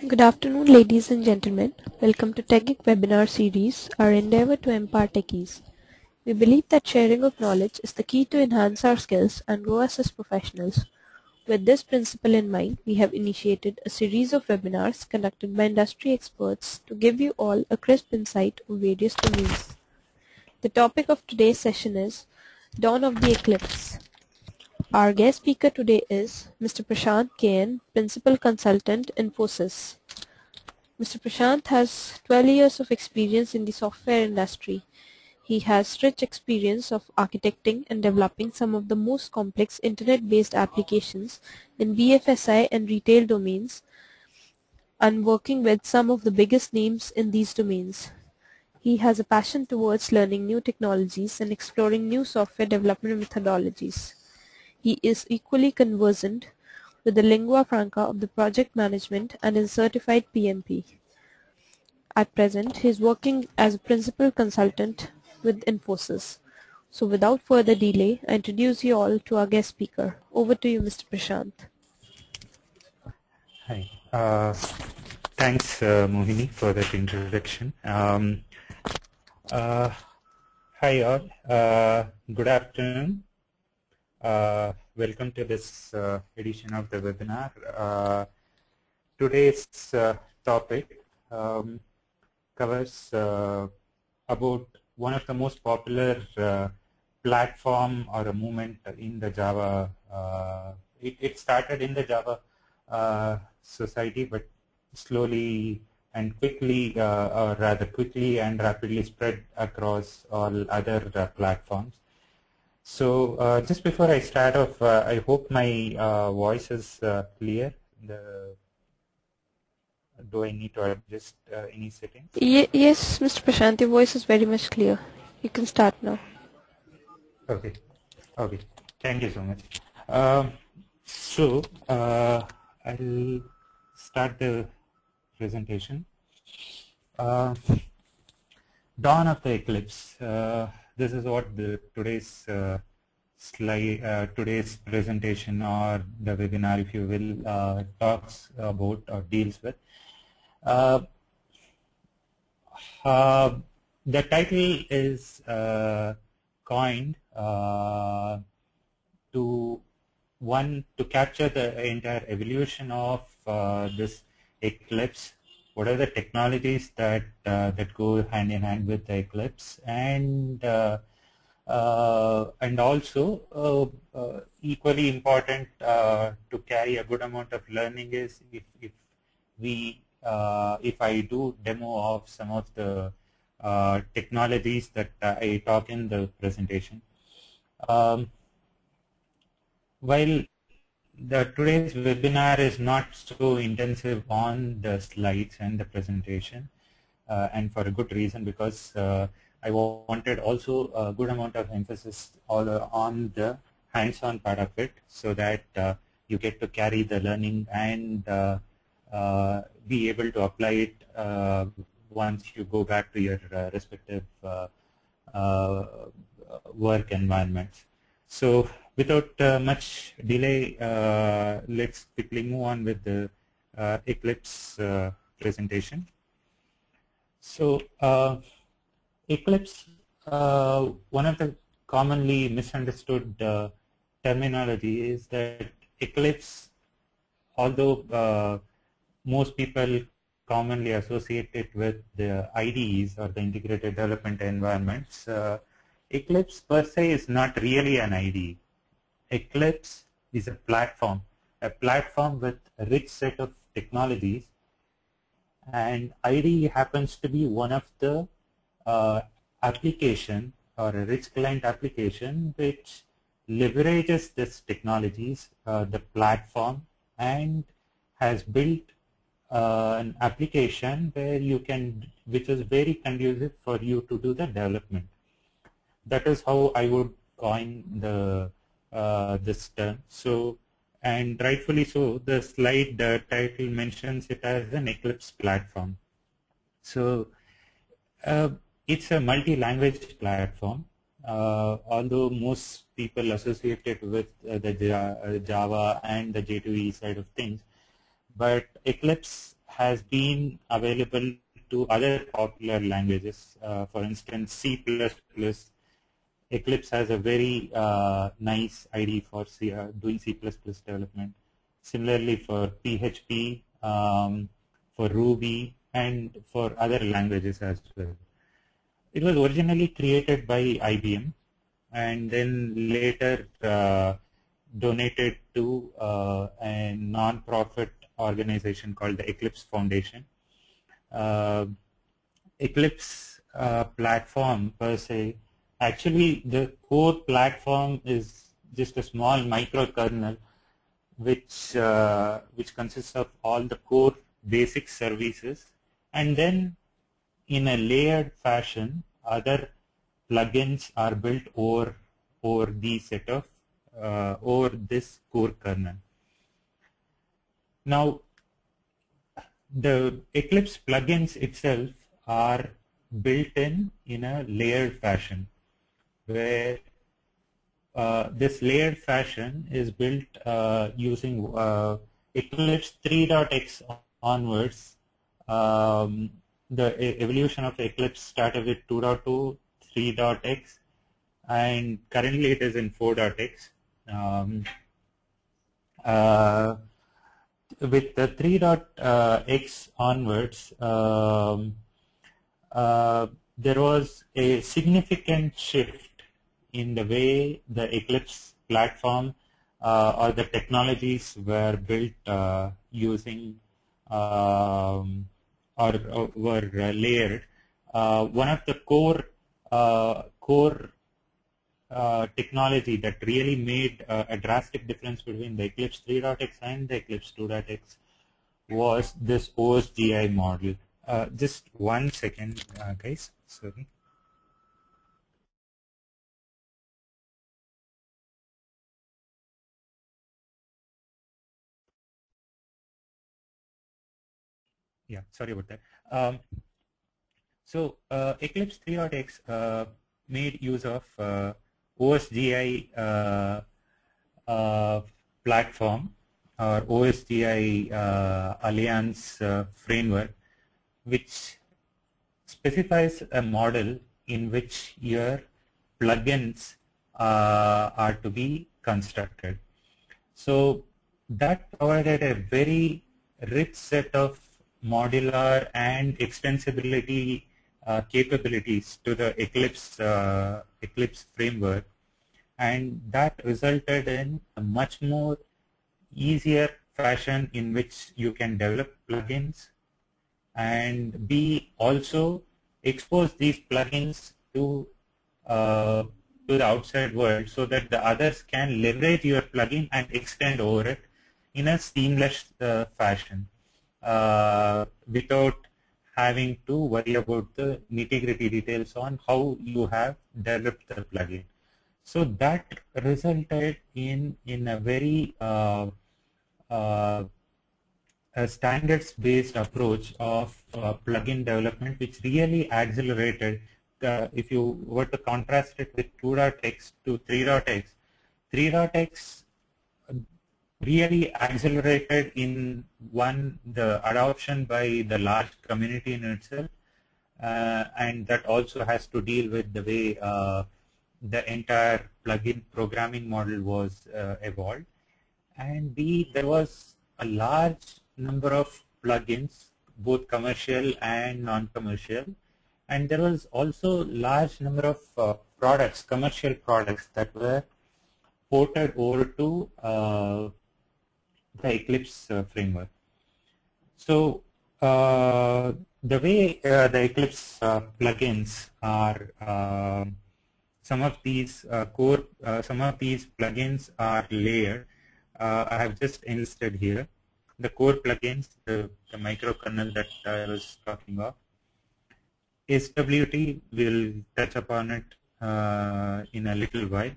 Good afternoon, ladies and gentlemen. Welcome to TechGeek webinar series, our endeavor to empower techies. We believe that sharing of knowledge is the key to enhance our skills and grow us as professionals. With this principle in mind, we have initiated a series of webinars conducted by industry experts to give you all a crisp insight of various domains. The topic of today's session is Dawn of the Eclipse. Our guest speaker today is Mr. Prashant KN, Principal Consultant, Infosys. Mr. Prashant has 12 years of experience in the software industry. He has rich experience of architecting and developing some of the most complex internet-based applications in BFSI and retail domains and working with some of the biggest names in these domains. He has a passion towards learning new technologies and exploring new software development methodologies. He is equally conversant with the lingua franca of the project management and is certified PMP. At present, he is working as a principal consultant with Infosys. So without further delay, I introduce you all to our guest speaker. Over to you, Mr. Prashant. Hi. Thanks, Mohini, for that introduction. Hi all. Good afternoon. Welcome to this edition of the webinar. Today's topic covers about one of the most popular platform or a movement in the Java. It started in the Java society, but slowly and quickly, or rather quickly and rapidly spread across all other platforms. So just before I start off, I hope my voice is clear. Do I need to adjust any settings? Yes, Mr. Prashant, your voice is very much clear. You can start now. Okay. Okay. Thank you so much. I'll start the presentation. Dawn of the Eclipse. This is what today's slide, today's presentation or the webinar, if you will, talks about or deals with. The title is coined to capture the entire evolution of this Eclipse. What are the technologies that go hand in hand with the Eclipse, and also equally important to carry a good amount of learning is if I do demo of some of the technologies that I talk in the presentation. While today's webinar is not so intensive on the slides and the presentation, and for a good reason, because I wanted also a good amount of emphasis on the hands-on part of it, so that you get to carry the learning and be able to apply it once you go back to your respective work environments. So without much delay, let's quickly move on with the Eclipse presentation. So Eclipse, one of the commonly misunderstood terminology is that Eclipse, although most people commonly associate it with the IDEs or the integrated development environments, Eclipse per se is not really an IDE. Eclipse is a platform with a rich set of technologies, and IDE happens to be one of the application or a rich client application which leverages this technologies, the platform, and has built an application where you can, which is very conducive for you to do the development. That is how I would coin the this term. So, and rightfully so, the slide title mentions it as an Eclipse platform. So it's a multi-language platform. although most people associate it with the Java and the J2E side of things, but Eclipse has been available to other popular languages. For instance, C++. Eclipse has a very nice IDE for doing C++ development. Similarly for PHP, for Ruby, and for other languages as well. It was originally created by IBM and then later donated to a non-profit organization called the Eclipse Foundation. Eclipse platform per se, actually the core platform is just a small microkernel which consists of all the core basic services, and then in a layered fashion other plugins are built over the set of over this core kernel. Now the Eclipse plugins itself are built in a layered fashion, where this layered fashion is built using Eclipse 3.x onwards. The evolution of Eclipse started with 2.2, 3.x, and currently it is in 4.x. With the 3.x onwards, there was a significant shift in the way the Eclipse platform or the technologies were built using or were layered. One of the core technology that really made a drastic difference between the Eclipse 3.x and the Eclipse 2.x was this OSGI model. Just 1 second, guys. Sorry. Yeah, sorry about that. So Eclipse 3.x made use of OSGI platform or OSGI Alliance framework, which specifies a model in which your plugins are to be constructed. So that provided a very rich set of modular and extensibility capabilities to the Eclipse framework, and that resulted in a much more easier fashion in which you can develop plugins and also expose these plugins to the outside world, so that the others can leverage your plugin and extend over it in a seamless fashion without having to worry about the nitty-gritty details on how you have developed the plugin. So that resulted in a very a standards-based approach of plugin development, which really accelerated. If you were to contrast it with 2.x to 3.x, 3.x really accelerated in the adoption by the large community in itself, and that also has to deal with the way the entire plugin programming model was evolved. And there was a large number of plugins, both commercial and non-commercial, and there was also large number of products, commercial products, that were ported over to the Eclipse framework. So the way the Eclipse plugins are, some of these plugins are layered. I have just enlisted here the core plugins, the microkernel that I was talking about. SWT, will touch upon it in a little while.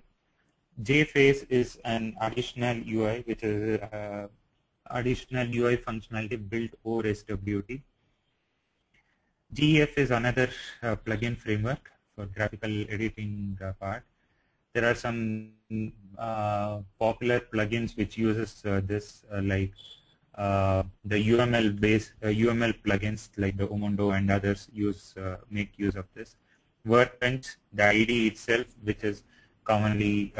JFace is an additional UI, which is additional UI functionality built over SWT. GEF is another plugin framework for graphical editing part. There are some popular plugins which uses this, like the UML based UML plugins like the Omondo and others make use of this. Workbench, the IDE itself, which is commonly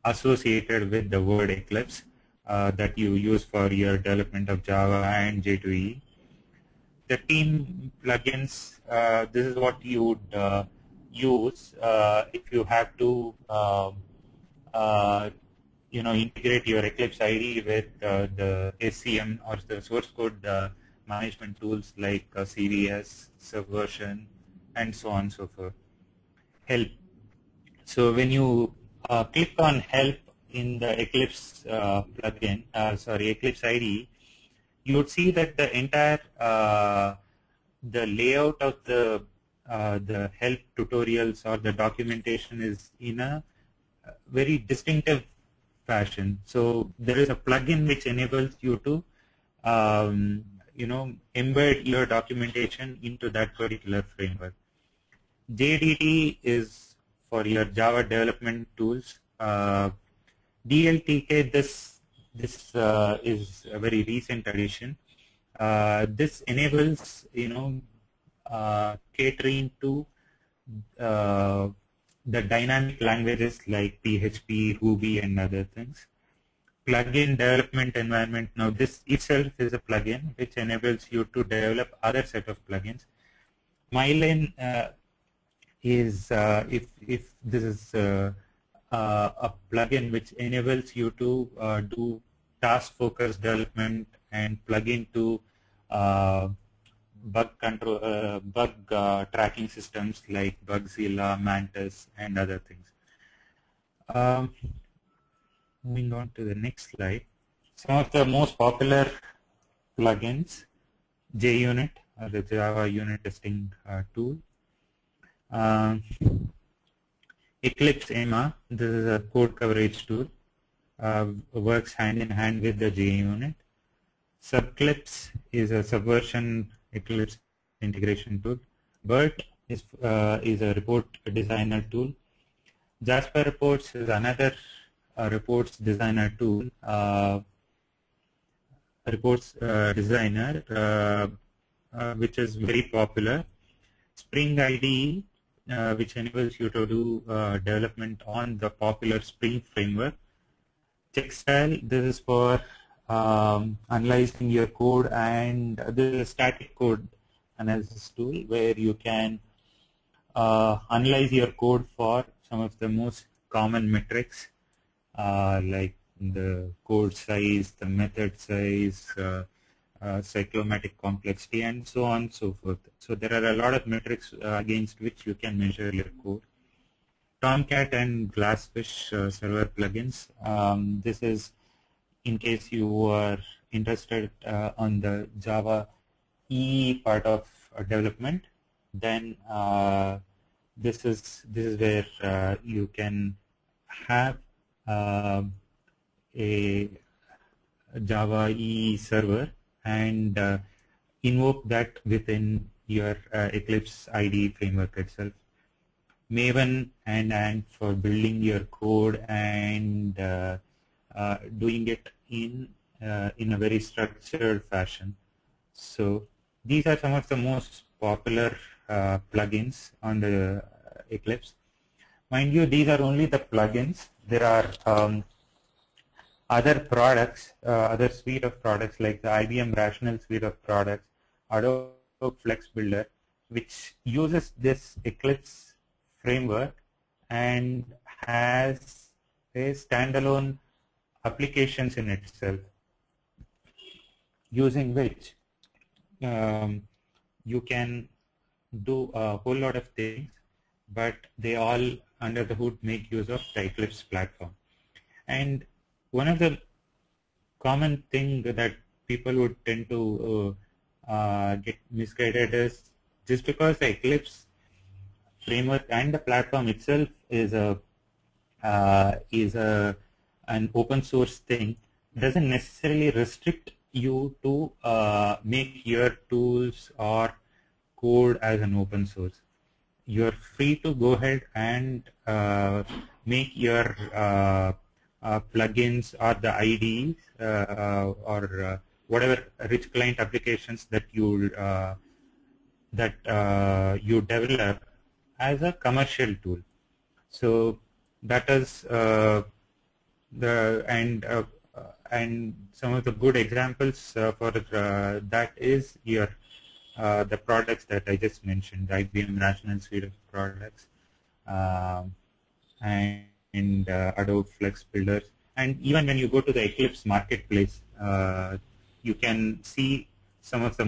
associated with the word Eclipse, that you use for your development of Java and J2E. The team plugins, this is what you would use if you have to integrate your Eclipse IDE with the SCM or the source code management tools like CVS, Subversion, and so on and so forth. Help. So when you click on Help in the Eclipse Eclipse IDE, you would see that the entire the layout of the help tutorials or the documentation is in a very distinctive fashion. So there is a plugin which enables you to embed your documentation into that particular framework. JDT is for your Java development tools. DLTK, this is a very recent addition. This enables catering to the dynamic languages like PHP, Ruby, and other things. Plugin development environment. Now this itself is a plugin which enables you to develop other set of plugins. Myline is if this is a plugin which enables you to do task-focused development and plug into bug control, tracking systems like Bugzilla, Mantis, and other things. Moving on to the next slide. Some of the most popular plugins: JUnit, the Java unit testing tool. Eclipse EMA, this is a code coverage tool, works hand in hand with the JUnit. Subclipse is a Subversion Eclipse integration tool. BERT is a report designer tool. Jasper Reports is another reports designer tool. Reports designer, which is very popular. Spring IDE, which enables you to do development on the popular Spring framework. Checkstyle, this is for analyzing your code, and this is a static code analysis tool where you can analyze your code for some of the most common metrics like the code size, the method size, cyclomatic complexity, and so on and so forth. So there are a lot of metrics against which you can measure your code. Tomcat and Glassfish server plugins. This is in case you are interested on the Java E part of development. Then this is where you can have a Java E server and invoke that within your Eclipse IDE framework itself. Maven and Ant for building your code and doing it in a very structured fashion. So these are some of the most popular plugins on the Eclipse. Mind you, these are only the plugins. There are other products, other suite of products like the IBM Rational suite of products, Adobe Flex Builder, which uses this Eclipse framework and has a standalone applications in itself, using which you can do a whole lot of things, but they all under the hood make use of the Eclipse platform. And one of the common thing that people would tend to get misguided is just because the Eclipse framework and the platform itself is an open source thing, doesn't necessarily restrict you to make your tools or code as an open source. you're free to go ahead and make your plugins or the IDEs or whatever rich client applications that you develop as a commercial tool. So that is and some of the good examples for that is your the products that I just mentioned, the IBM Rational suite of products, um, and Adobe Flex Builder. And even when you go to the Eclipse marketplace, you can see some of the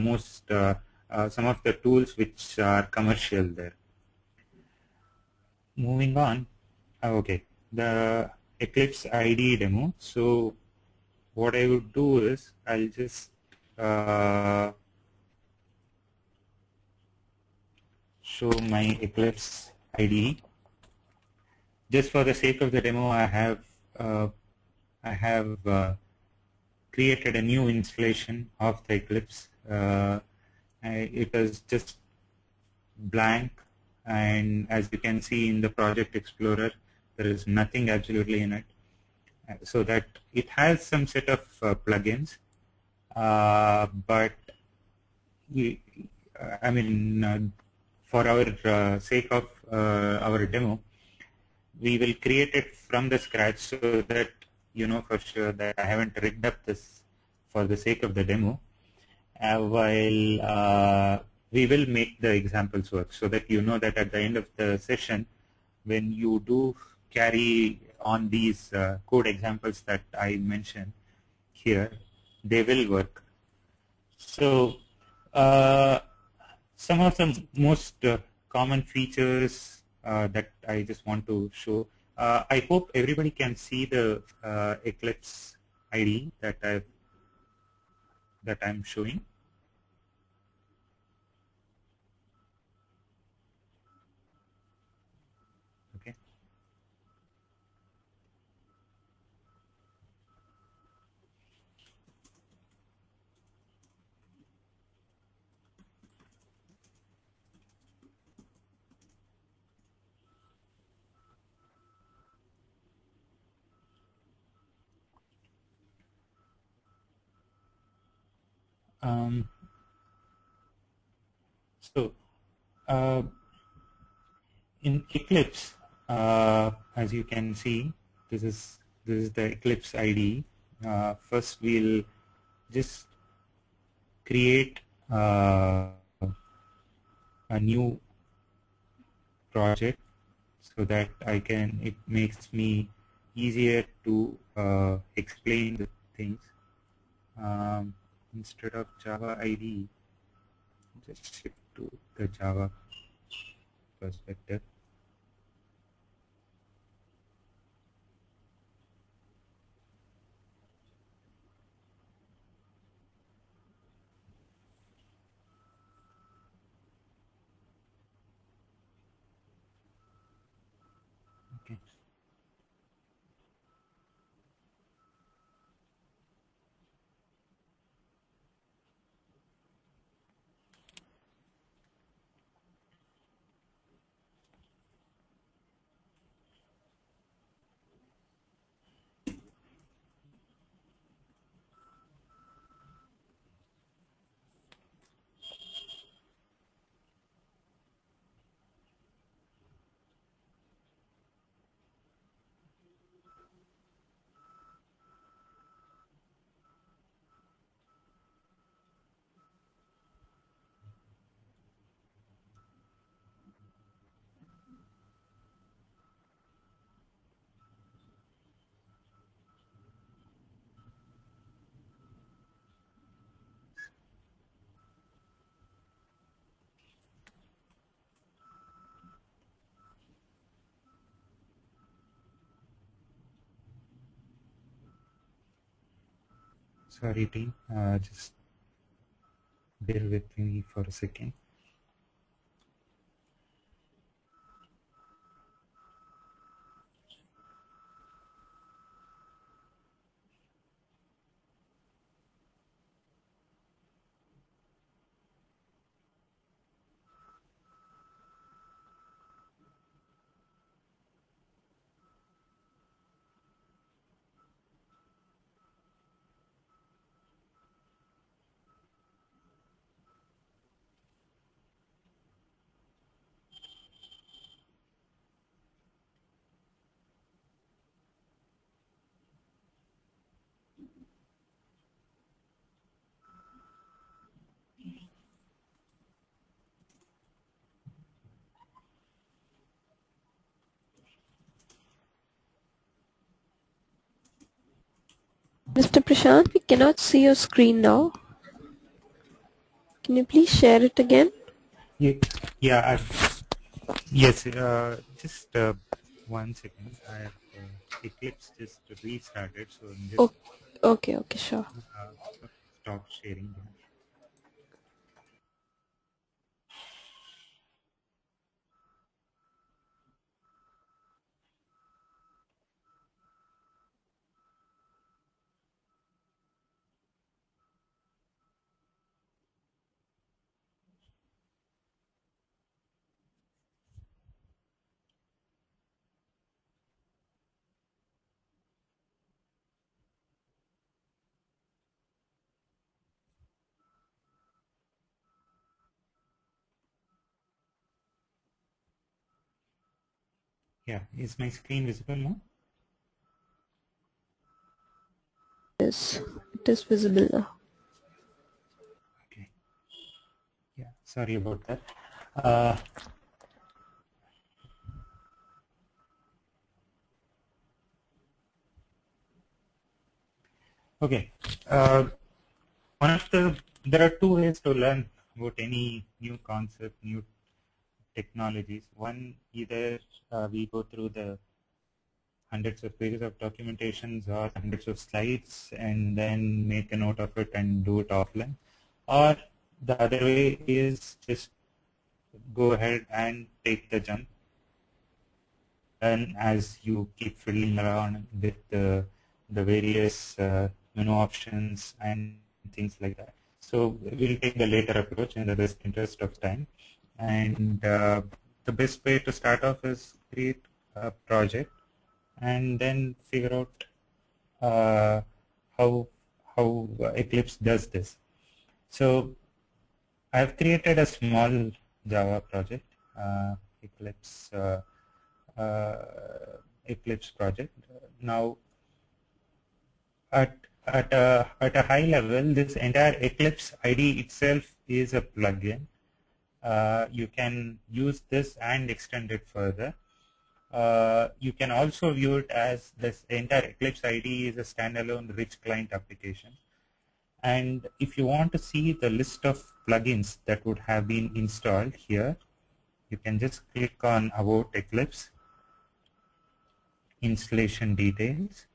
some of the tools which are commercial there. Moving on, okay, the Eclipse IDE demo. So what I would do is I'll just show my Eclipse IDE. Just for the sake of the demo, I have created a new installation of the Eclipse. It is just blank, and as you can see in the Project Explorer, there is nothing absolutely in it. So that it has some set of plugins, but I mean, for our sake of our demo, we will create it from the scratch so that you know for sure that I haven't rigged up this for the sake of the demo. While we will make the examples work so that you know that at the end of the session, when you do carry on these code examples that I mentioned here, they will work. So some of the most common features that I just want to show. I hope everybody can see the Eclipse IDE that I'm showing. Okay. So in Eclipse, as you can see, this is the Eclipse IDE. First, we'll just create a new project so that it makes me easier to explain the things. Instead of Java IDE, just shift to the Java perspective. Okay. Sorry, team. Just bear with me for a second. Mr. Prashant, we cannot see your screen now. Can you please share it again? Yeah, yeah yes, just 1 second. I have Eclipse just restarted, so I'm just Oh, okay, sure. stop sharing there. Yeah, is my screen visible now? Yes, it is visible now. Okay. Yeah, sorry about that. Uh, okay. One of there are two ways to learn about any new concept, new technologies. One, either we go through the hundreds of pages of documentations or hundreds of slides and then make a note of it and do it offline. Or the other way is just go ahead and take the jump, and as you keep fiddling around with the various menu options and things like that. So we'll take the later approach in the best interest of time. And the best way to start off is create a project and then figure out uh, how Eclipse does this. So I've created a small Java project, Eclipse uh, Eclipse project. Now, at at a high level, this entire Eclipse IDE itself is a plugin. You can use this and extend it further. You can also view it as this entire Eclipse IDE is a standalone rich client application. And if you want to see the list of plugins that would have been installed here, you can just click on About Eclipse, Installation Details,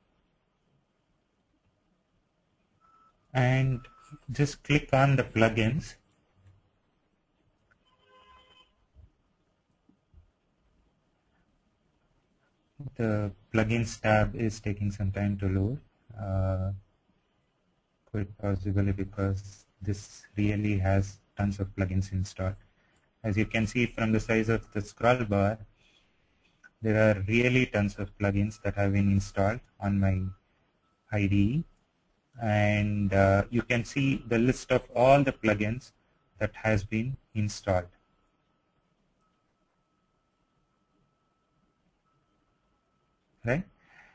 and just click on the plugins. The plugins tab is taking some time to load, quite possibly because this really has tons of plugins installed. As you can see from the size of the scroll bar, there are really tons of plugins that have been installed on my IDE, and you can see the list of all the plugins that has been installed. Right?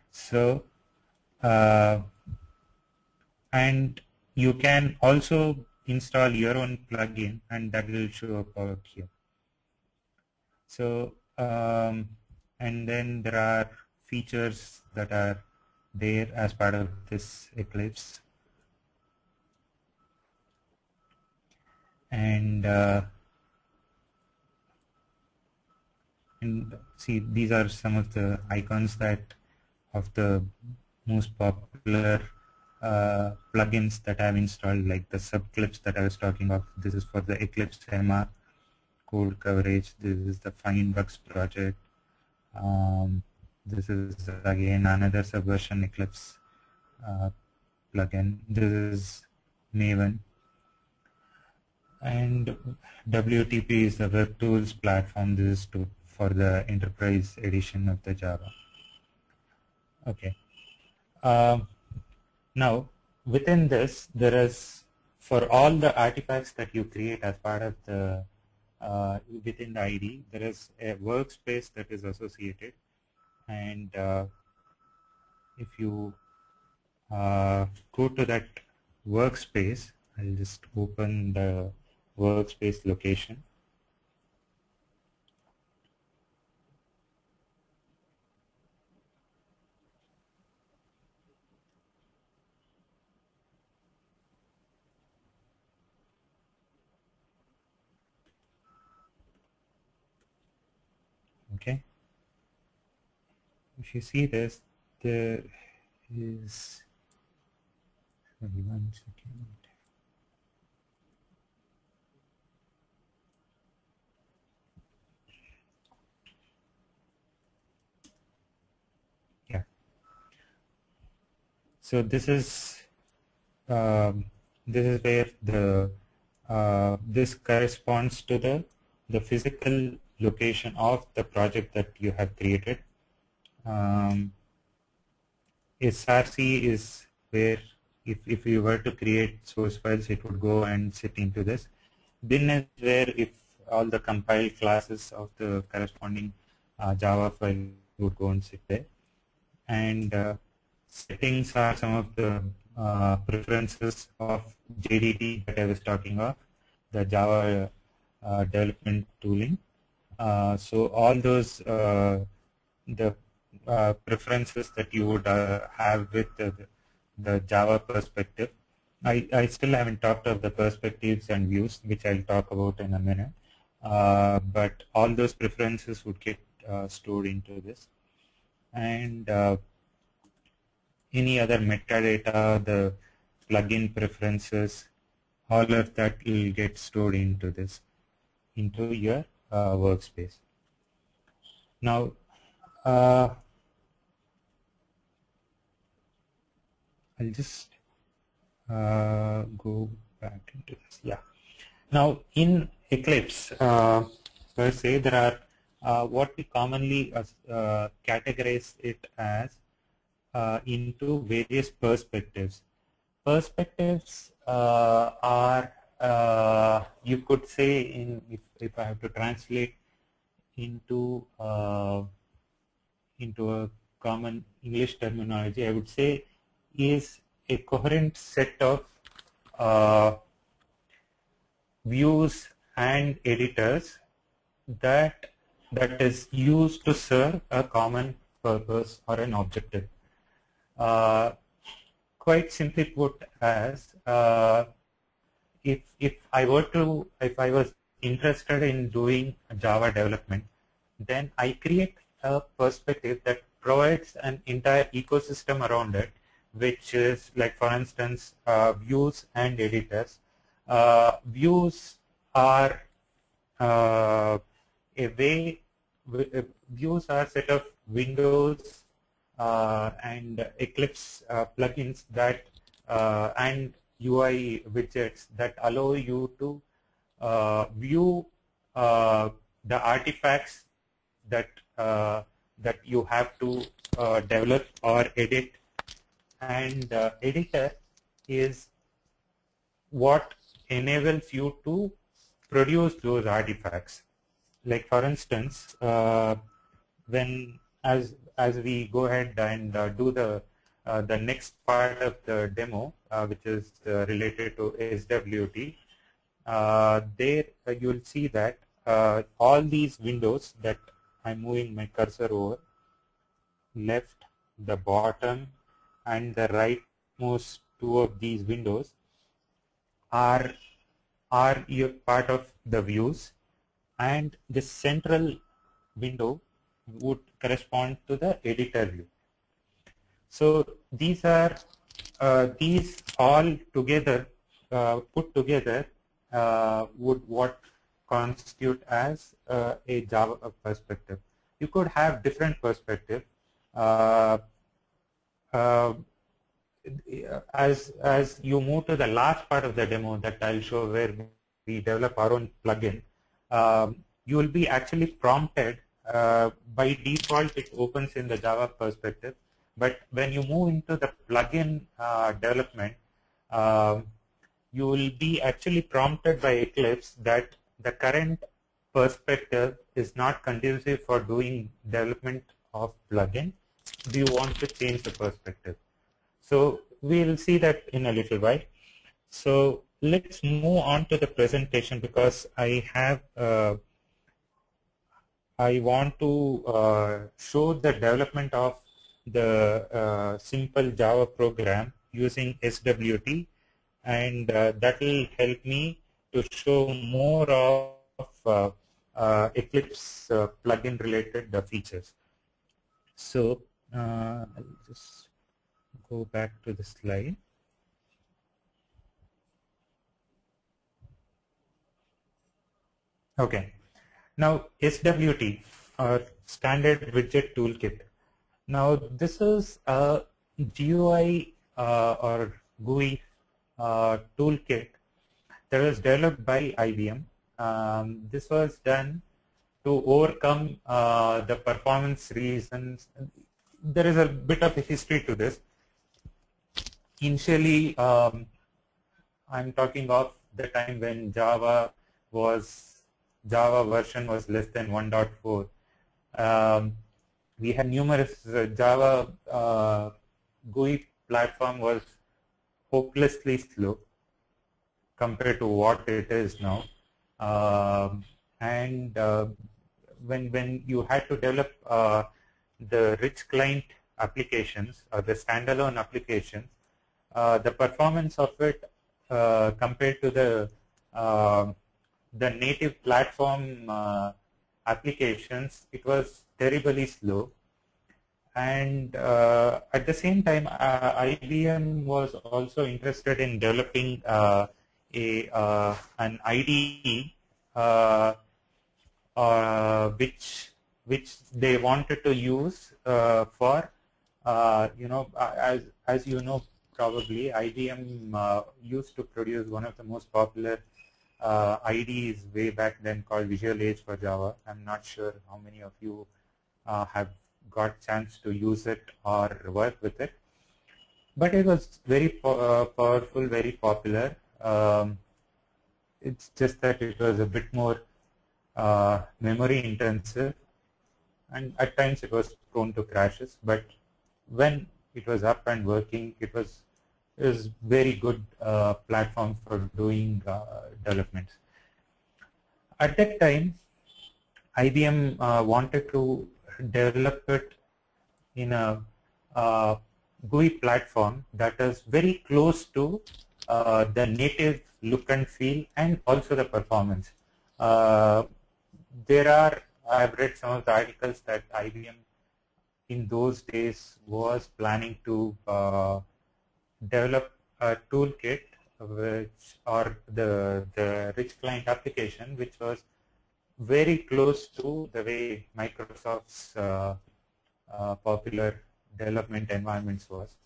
So and you can also install your own plugin, and that will show up out here. So and then there are features that are there as part of this Eclipse, and see, these are some of the icons that of the most popular plugins that I have installed, like the subclips that I was talking of. This is for the Eclipse MR code coverage. This is the Find Bugs project. This is again another subversion Eclipse plugin. This is Maven. And WTP is the Web Tools platform. This is for the enterprise edition of the Java. Okay. Now, within this, there is, for all the artifacts that you create as part of the within the IDE, there is a workspace that is associated, and if you go to that workspace, I'll just open the workspace location. if you see this, there is, sorry, 1 second. Yeah. So this is where the this corresponds to the physical location of the project that you have created. SRC is where if you were to create source files, it would go and sit into this. Bin is where if all the compiled classes of the corresponding Java file would go and sit there. And settings are some of the preferences of JDT that I was talking of, the Java development tooling. So all those the preferences that you would have with the Java perspective. I still haven't talked of the perspectives and views, which I'll talk about in a minute. But all those preferences would get stored into this. And any other metadata, the plugin preferences, all of that will get stored into this, into your workspace. Now, I'll just go back into this. Yeah. Now, in Eclipse, per se, there are what we commonly categorize it as into various perspectives. Perspectives are, you could say, if I have to translate into a common English terminology, I would say is a coherent set of views and editors that is used to serve a common purpose or an objective. Quite simply put, as if I was interested in doing Java development, then I create a perspective that provides an entire ecosystem around it, which is like, for instance, views and editors. Views are a way. Views are a set of windows and Eclipse plugins that and UI widgets that allow you to view the artifacts that that you have to develop or edit. And editor is what enables you to produce those artifacts. Like, for instance, when as we go ahead and do the next part of the demo, which is related to SWT, there you'll see that all these windows that I'm moving my cursor over, left, the bottom, and the rightmost two of these windows are your part of the views, and the central window would correspond to the editor view. So these are these all together put together would what constitute as a Java perspective. You could have different perspective. As you move to the last part of the demo that I'll show, where we develop our own plugin, you will be actually prompted. By default, it opens in the Java perspective, but when you move into the plugin development, you will be actually prompted by Eclipse that the current perspective is not conducive for doing development of plugin. Do you want to change the perspective? So we'll see that in a little while. So let's move on to the presentation, because I have I want to show the development of the simple Java program using SWT, and that will help me to show more of Eclipse plugin related features. So I'll just go back to the slide. Okay. Now SWT, or Standard Widget Toolkit. Now this is a GUI or GUI toolkit that was developed by IBM. This was done to overcome the performance reasons. There is a bit of a history to this. Initially, I'm talking of the time when Java version was less than 1.4. We had numerous Java GUI platform was hopelessly slow compared to what it is now. When you had to develop the rich client applications or the standalone applications, the performance of it compared to the native platform applications, it was terribly slow. And at the same time, IBM was also interested in developing an IDE which they wanted to use for as you know, probably IBM used to produce one of the most popular IDEs way back then called Visual Age for Java. I'm not sure how many of you have got chance to use it or work with it, but it was very powerful, very popular. It's just that it was a bit more memory intensive, and at times it was prone to crashes, but when it was up and working, it was very good platform for doing developments. At that time, IBM wanted to develop it in a GUI platform that is very close to the native look and feel and also the performance. I've read some of the articles that IBM in those days was planning to develop a toolkit or the rich client application which was very close to the way Microsoft's popular development environments was,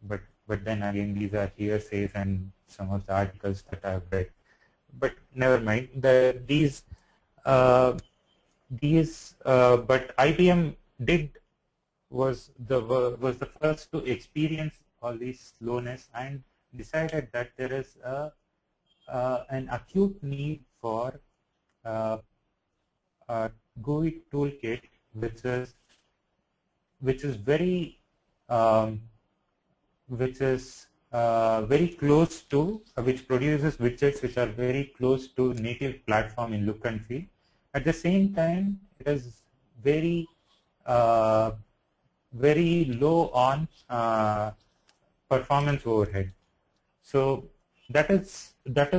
but then again these are hearsays and some of the articles that I've read. But never mind. But IBM was the first to experience all this slowness and decided that there is an acute need for a GUI toolkit which is very very close to which produces widgets which are very close to native platform in look and feel. At the same time, it is very very low on performance overhead. So that is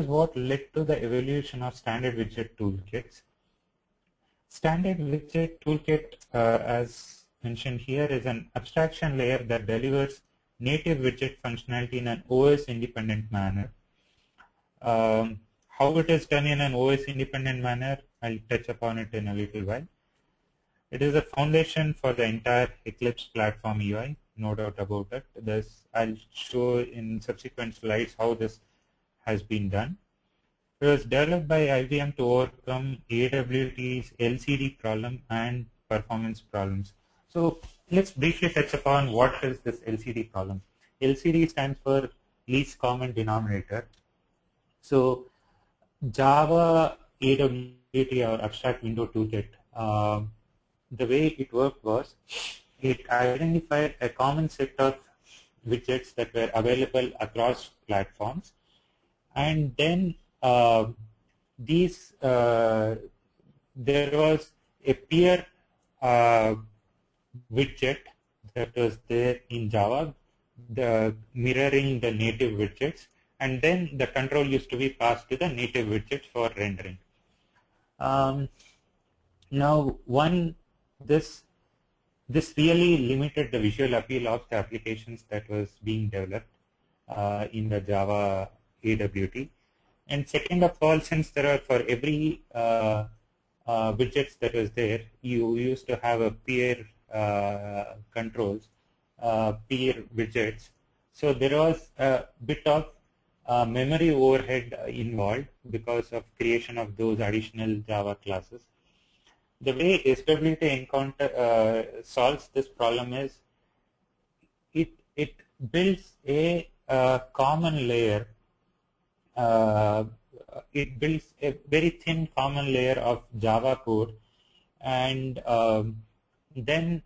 what led to the evolution of standard widget toolkits. Standard widget toolkit, as mentioned here, is an abstraction layer that delivers native widget functionality in an OS-independent manner. How it is done in an OS-independent manner, I'll touch upon it in a little while. It is a foundation for the entire Eclipse platform UI, no doubt about it. I'll show in subsequent slides how this has been done. It was developed by IBM to overcome AWT's LCD problem and performance problems. So let's briefly touch upon what is this LCD problem. LCD stands for least common denominator. So Java AWT or abstract window toolkit, the way it worked was it identified a common set of widgets that were available across platforms, and then there was a peer widget that was there in Java, mirroring the native widgets, and then the control used to be passed to the native widgets for rendering. Now, this really limited the visual appeal of the applications that was being developed in the Java AWT. And second of all, since there are for every widgets that was there, you used to have a peer controls, peer widgets. So there was a bit of memory overhead involved because of creation of those additional Java classes. The way SWT solves this problem is it builds a common layer. It builds a very thin common layer of Java code, and then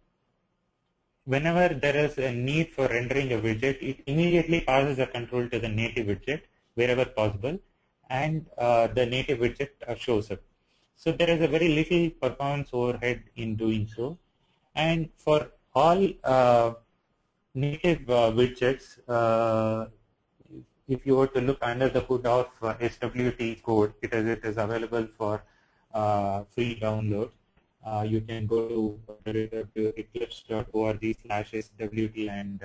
whenever there is a need for rendering a widget, it immediately passes a control to the native widget wherever possible, and the native widget shows up. So there is a very little performance overhead in doing so. And for all native widgets, if you were to look under the hood of SWT code, it is available for free download. You can go to eclipse.org/SWT and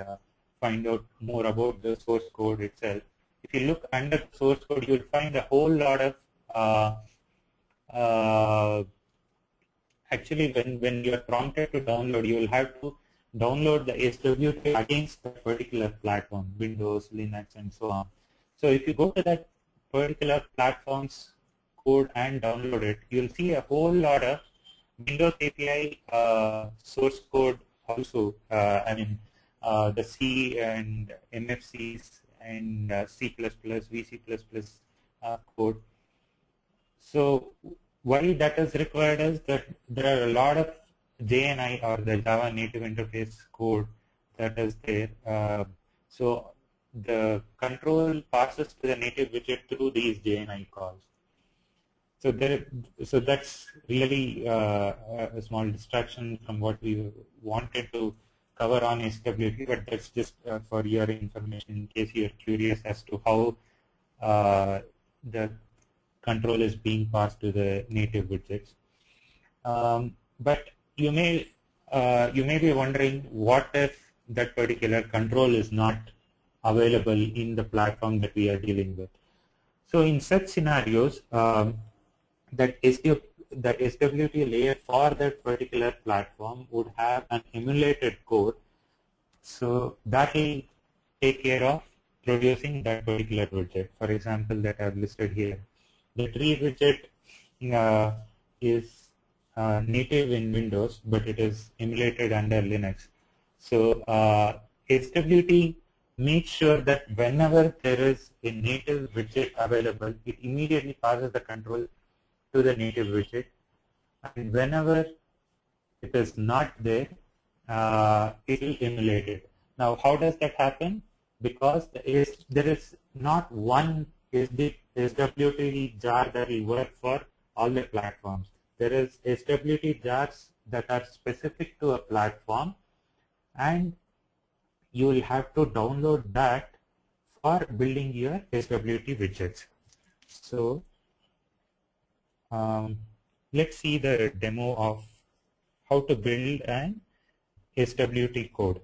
find out more about the source code itself. If you look under the source code, you'll find a whole lot of actually, when you are prompted to download, you will have to download the SWT against that particular platform, Windows, Linux, and so on. So if you go to that particular platform's code and download it, you'll see a whole lot of Windows API source code also. The C and MFCs and C++, VC++ code. So why that is required is that there are a lot of JNI, or the Java native interface code, that is there. So the control passes to the native widget through these JNI calls. So that's really a small distraction from what we wanted to cover on SWT, but that's just for your information in case you're curious as to how the control is being passed to the native widgets. But you may be wondering, what if that particular control is not available in the platform that we are dealing with? So in such scenarios, the SWT layer for that particular platform would have an emulated code, so that will take care of producing that particular widget. For example, that I've listed here. The tree widget is native in Windows, but it is emulated under Linux. So SWT makes sure that whenever there is a native widget available, it immediately passes the control to the native widget, and whenever it is not there, it will emulate it. Now, how does that happen? Because there is not one SWT jar that will work for all the platforms. There is SWT jars that are specific to a platform, and you will have to download that for building your SWT widgets. So let's see the demo of how to build an SWT code.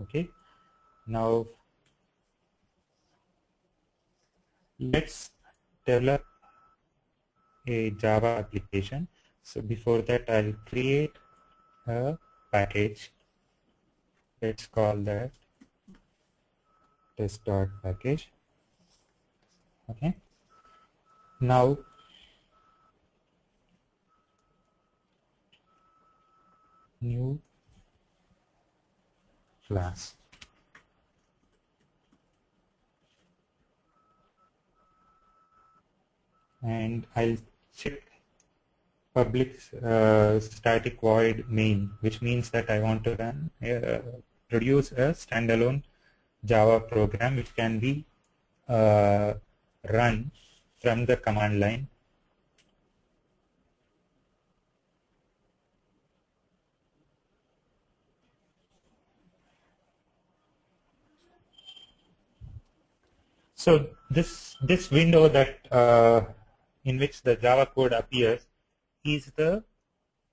Okay, now let's develop a Java application. So before that, I'll create a package. Let's call that test.package. Okay. Now new class. And I'll check public static void main, which means that I want to run produce a standalone Java program which can be run from the command line. So this window that in which the Java code appears is the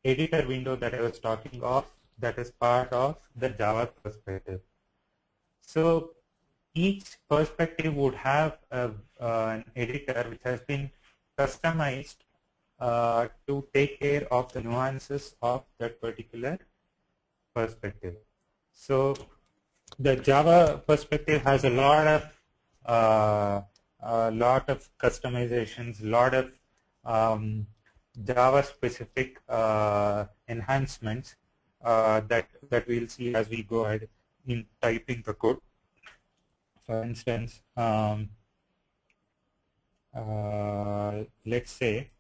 editor window that I was talking of that is part of the Java perspective. So each perspective would have an editor which has been customized to take care of the nuances of that particular perspective. So the Java perspective has a lot of customizations, a lot of Java specific enhancements that we'll see as we go ahead in typing the code. For instance, let's say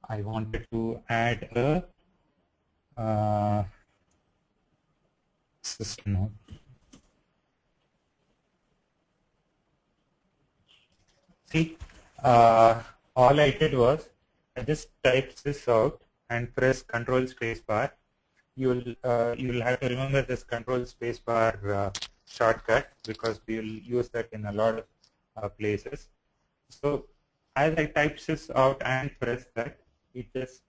I wanted to add a system node. See, all I did was I just typed this out and press Control Spacebar. You'll have to remember this Control Spacebar shortcut because we will use that in a lot of places. So as I typed this out and pressed that, it just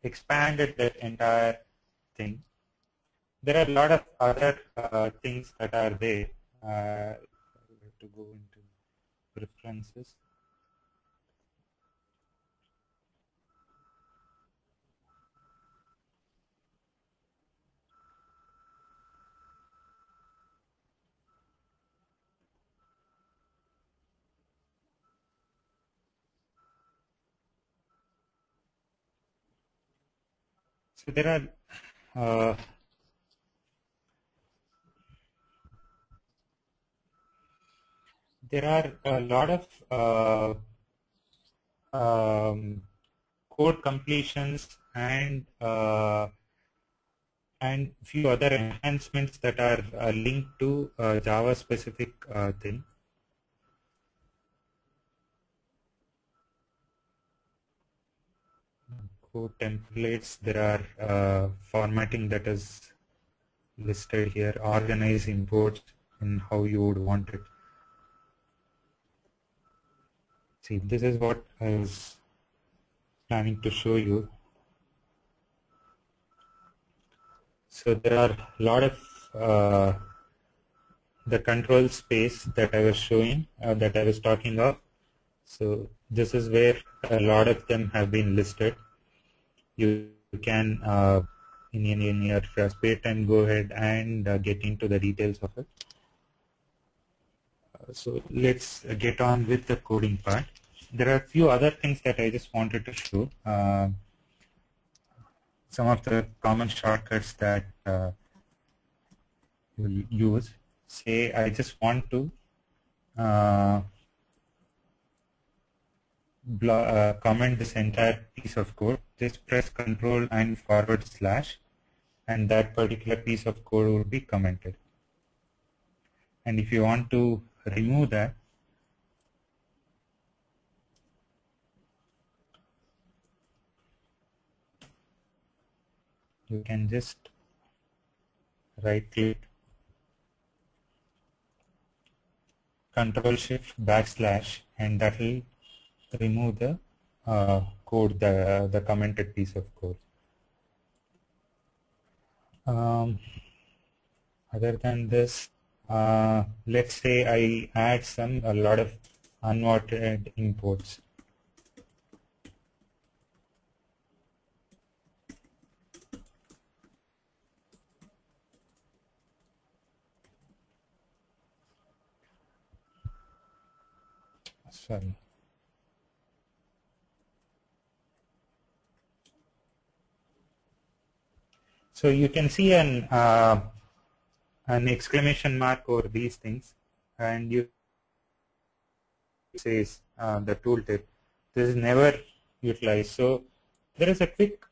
expanded that entire thing. There are a lot of other things that are there. To go into preferences. So there are a lot of code completions and few other enhancements that are linked to Java specific thing. Code templates, there are formatting that is listed here, organize imports and how you would want it. See, this is what I was planning to show you. So there are a lot of the control space that I was showing, that I was talking of. So this is where a lot of them have been listed. You can, in your spare time, go ahead and get into the details of it. So let's get on with the coding part. There are a few other things that I just wanted to show. Some of the common shortcuts that you'll use. Say I just want to comment this entire piece of code. Just press Control and /, and that particular piece of code will be commented. And if you want to remove that, you can just right click, Control-Shift /, and that will remove the code, the commented piece of code. Other than this, let's say I add a lot of unwanted imports. Sorry. So you can see an exclamation mark over these things, and you says the tooltip. This is never utilized. So there is a quick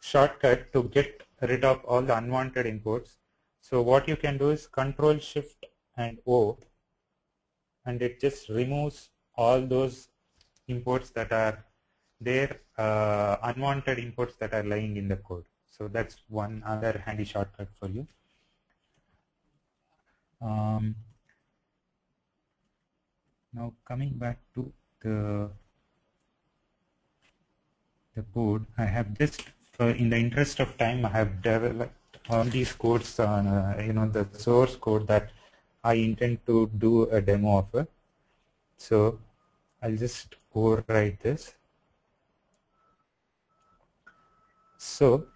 shortcut to get rid of all the unwanted imports. So what you can do is Control-Shift and O, and it just removes all those imports that are there, unwanted imports that are lying in the code. So that's one other handy shortcut for you. Now coming back to the code, I have just in the interest of time, I have developed all these codes on the source code that I intend to do a demo of it. So I'll just overwrite this. So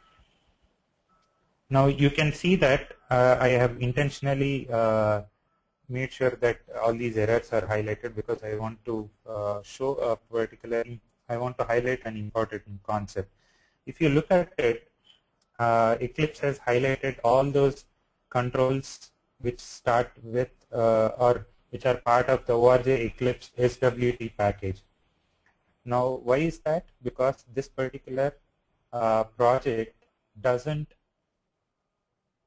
now you can see that I have intentionally made sure that all these errors are highlighted because I want to show a particular, I want to highlight an important concept. If you look at it, Eclipse has highlighted all those controls which start with or which are part of the ORJ Eclipse SWT package. Now, why is that? Because this particular project doesn't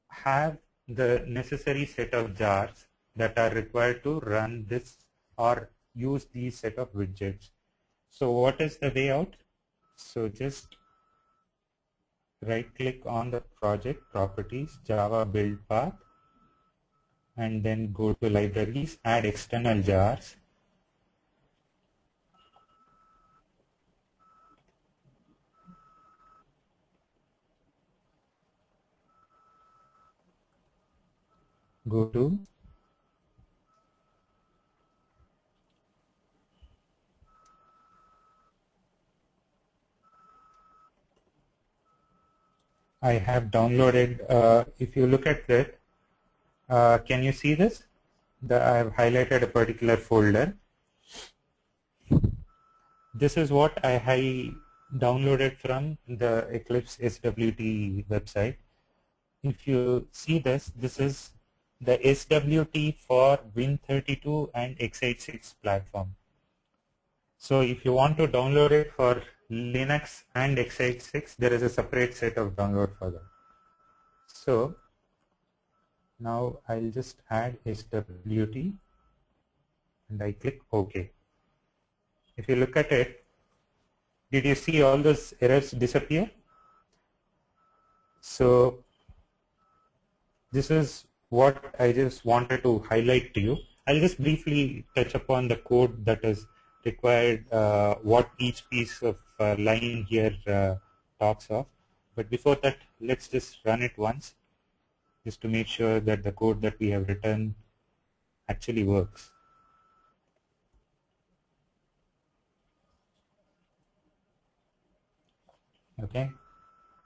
have the necessary set of jars that are required to run this or use these set of widgets. So what is the way out? So just right click on the project properties, Java build path, and then go to libraries, add external jars. Go to I have downloaded, if you look at it, can you see this? I have highlighted a particular folder. This is what I downloaded from the Eclipse SWT website. If you see this, this is the SWT for Win32 and x86 platform. So if you want to download it for Linux and x86, there is a separate set of download for that. So now I'll just add SWT and I click OK. If you look at it, did you see all those errors disappear? So this is what I just wanted to highlight to you. I'll just briefly touch upon the code that is required, what each piece of line here talks of. But before that, let's just run it once, just to make sure that the code that we have written actually works. Okay,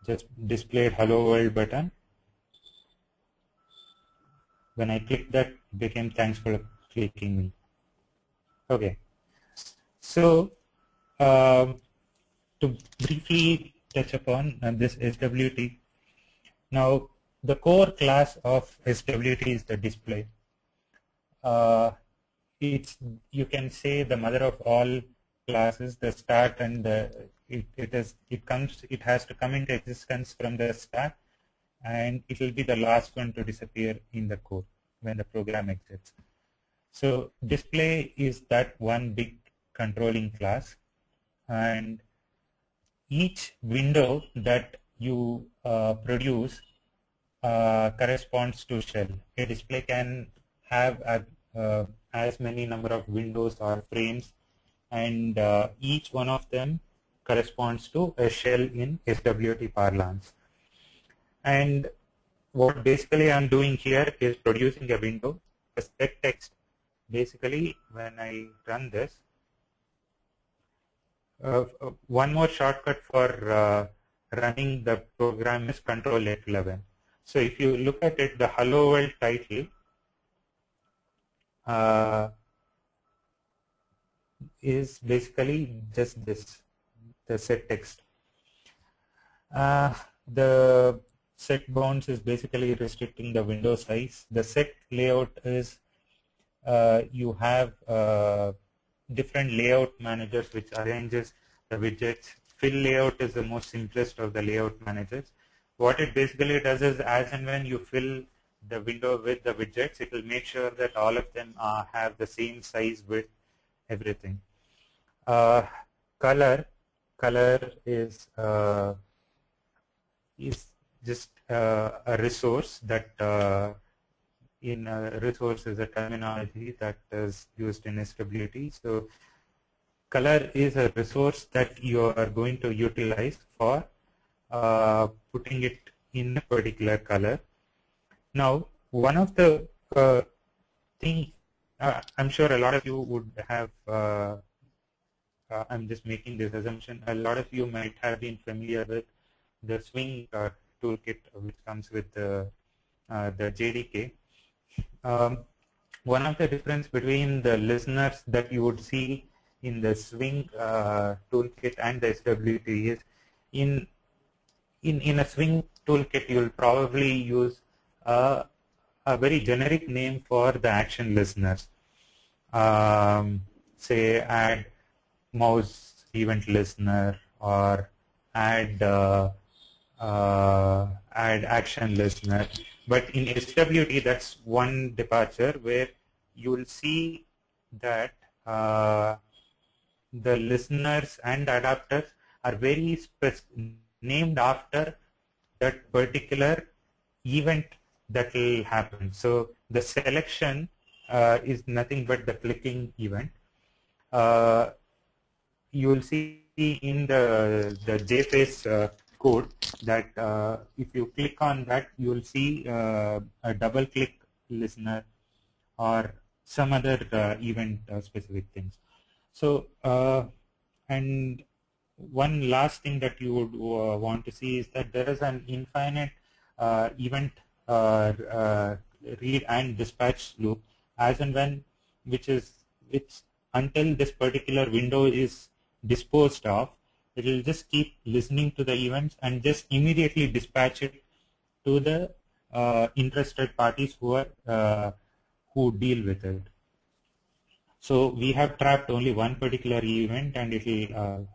just displayed hello world button. When I click that, it became thanks for clicking me. Okay, so to briefly touch upon this SWT. Now, the core class of SWT is the display. It's, you can say, the mother of all classes, the start and the it has to come into existence from the start, and it will be the last one to disappear in the code when the program exits. So display is that one big controlling class, and each window that you produce corresponds to shell. A display can have as many number of windows or frames, and each one of them corresponds to a shell in SWT parlance. And what basically I'm doing here is producing a window. The set text, basically when I run this, one more shortcut for running the program is Control F11. So if you look at it, the Hello World title is basically just this, the set text. The set bounds is basically restricting the window size. The set layout is you have different layout managers which arranges the widgets. Fill layout is the most simplest of the layout managers. What it basically does is, as and when you fill the window with the widgets, it will make sure that all of them have the same size, width, everything. Color is just a resource that in a resource is a terminology that is used in SWT. So color is a resource that you are going to utilize for putting it in a particular color. Now, one of the things, I'm sure a lot of you would have, I'm just making this assumption, a lot of you might have been familiar with the Swing toolkit, which comes with the JDK. One of the difference between the listeners that you would see in the Swing toolkit and the SWT is in a Swing toolkit, you'll probably use a very generic name for the action listeners. Say add mouse event listener or add action listener. But in SWT, that's one departure where you will see that the listeners and adapters are very named after that particular event that will happen. So the selection is nothing but the clicking event. You will see in the JFace code that if you click on that, you will see a double click listener or some other event specific things. So and one last thing that you would want to see is that there is an infinite event read and dispatch loop as and when which until this particular window is disposed of, it will just keep listening to the events and just immediately dispatch it to the interested parties who deal with it. So we have trapped only one particular event, and it will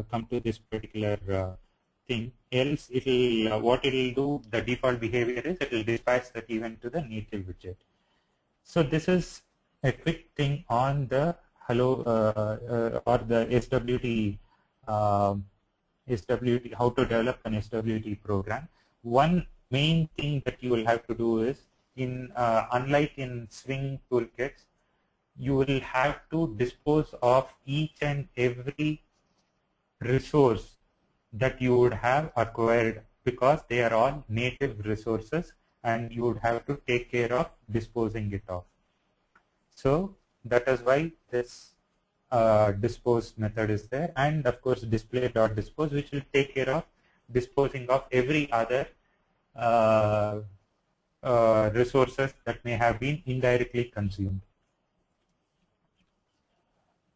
come to this particular thing. Else, it will what it will do. The default behavior is it will dispatch that event to the native widget. So this is a quick thing on the Hello or the SWT. SWT, how to develop an SWT program. One main thing that you will have to do is, unlike in Swing toolkits, you will have to dispose of each and every resource that you would have acquired, because they are all native resources and you would have to take care of disposing it off. So that is why this dispose method is there, and of course display.dispose, which will take care of disposing of every other resources that may have been indirectly consumed.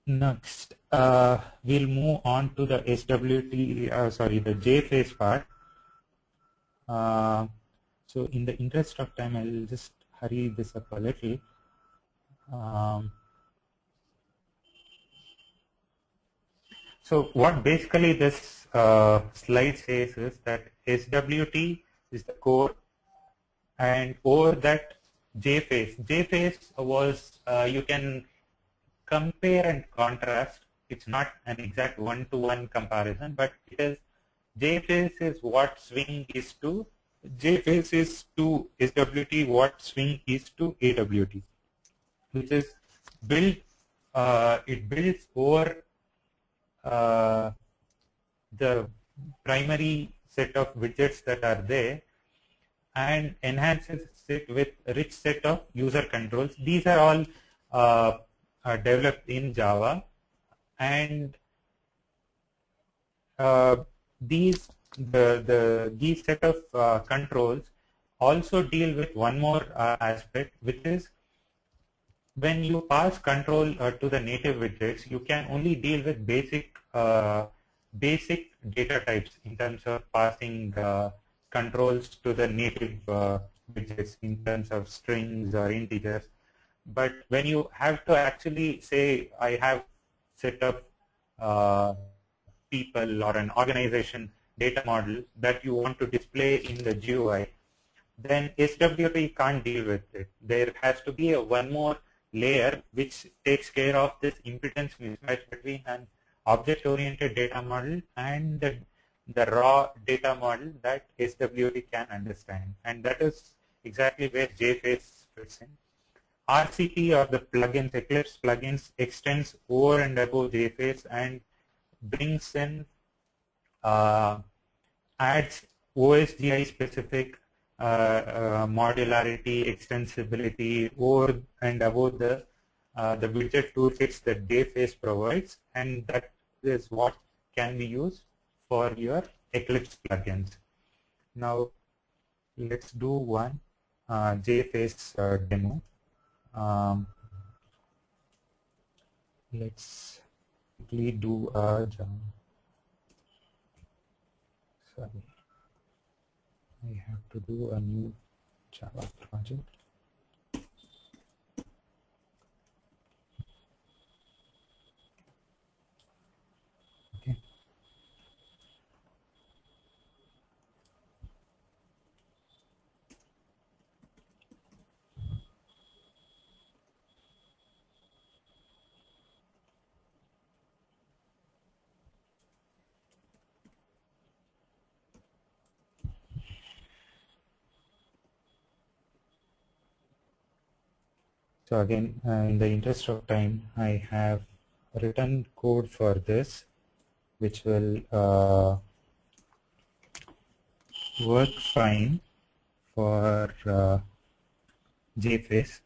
Next, we'll move on to the the JFace part. So in the interest of time, I will just hurry this up a little. So what basically this slide says is that SWT is the core, and over that JFace. JFace was, you can compare and contrast. It's not an exact one-to-one comparison, but it is, JFace is what Swing is to, JFace is to SWT what Swing is to AWT, which is built, it builds over the primary set of widgets that are there and enhances it with a rich set of user controls. These are all developed in Java, and these set of controls also deal with one more aspect, which is when you pass control to the native widgets, you can only deal with basic data types in terms of passing controls to the native widgets in terms of strings or integers. But when you have to actually say, I have set of people or an organization data model that you want to display in the GUI, then SWT can't deal with it. There has to be one more layer which takes care of this impedance mismatch between an object-oriented data model and the raw data model that SWT can understand. And that is exactly where JFace fits in. RCP, or the plugins, Eclipse plugins, extends over and above JFace and brings in adds OSGI specific modularity, extensibility over and above the widget toolkits that JFace provides, and that is what can be used for your Eclipse plugins. Now let's do one JFace demo. Let's quickly do a sorry, I have to do a new Java project. Okay. So again, in the interest of time, I have written code for this, which will work fine for JFace.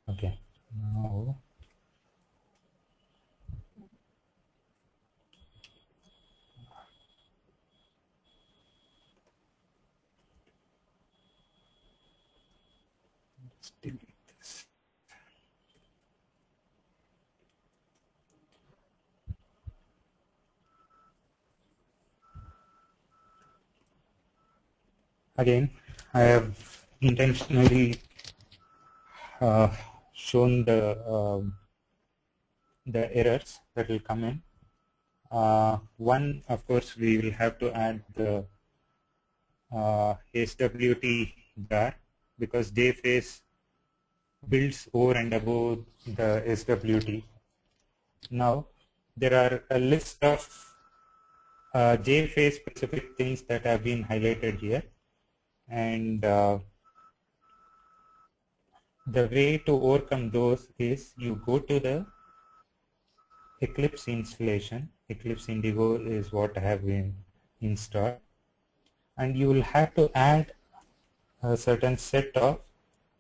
Okay, now let's delete this. Again, I have intentionally shown the errors that will come in. One, of course, we will have to add the SWT jar, because JFace builds over and above the SWT. Now, there are a list of JFace specific things that have been highlighted here, and the way to overcome those is you go to the Eclipse installation. Eclipse Indigo is what I have been installed, and you will have to add a certain set of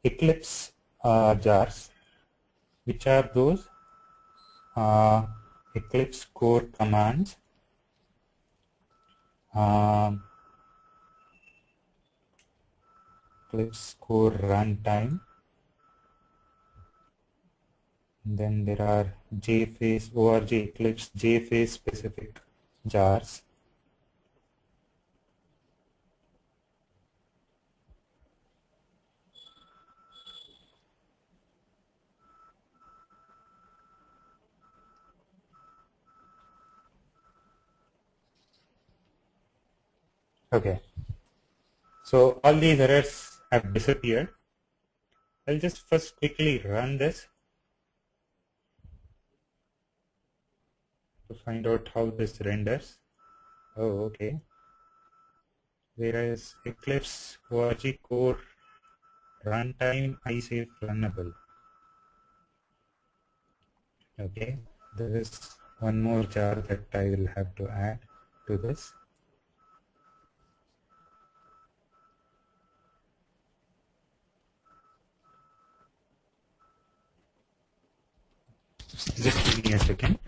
Eclipse jars, which are those Eclipse core commands, Eclipse core runtime. Then there are JFace, ORG Eclipse JFace specific jars. Okay, so all these errors have disappeared. I'll just first quickly run this to find out how this renders. Oh, okay. Whereas Eclipse ORG core runtime iSafe runnable. Okay, there is one more jar that I will have to add to this. Just give me a second.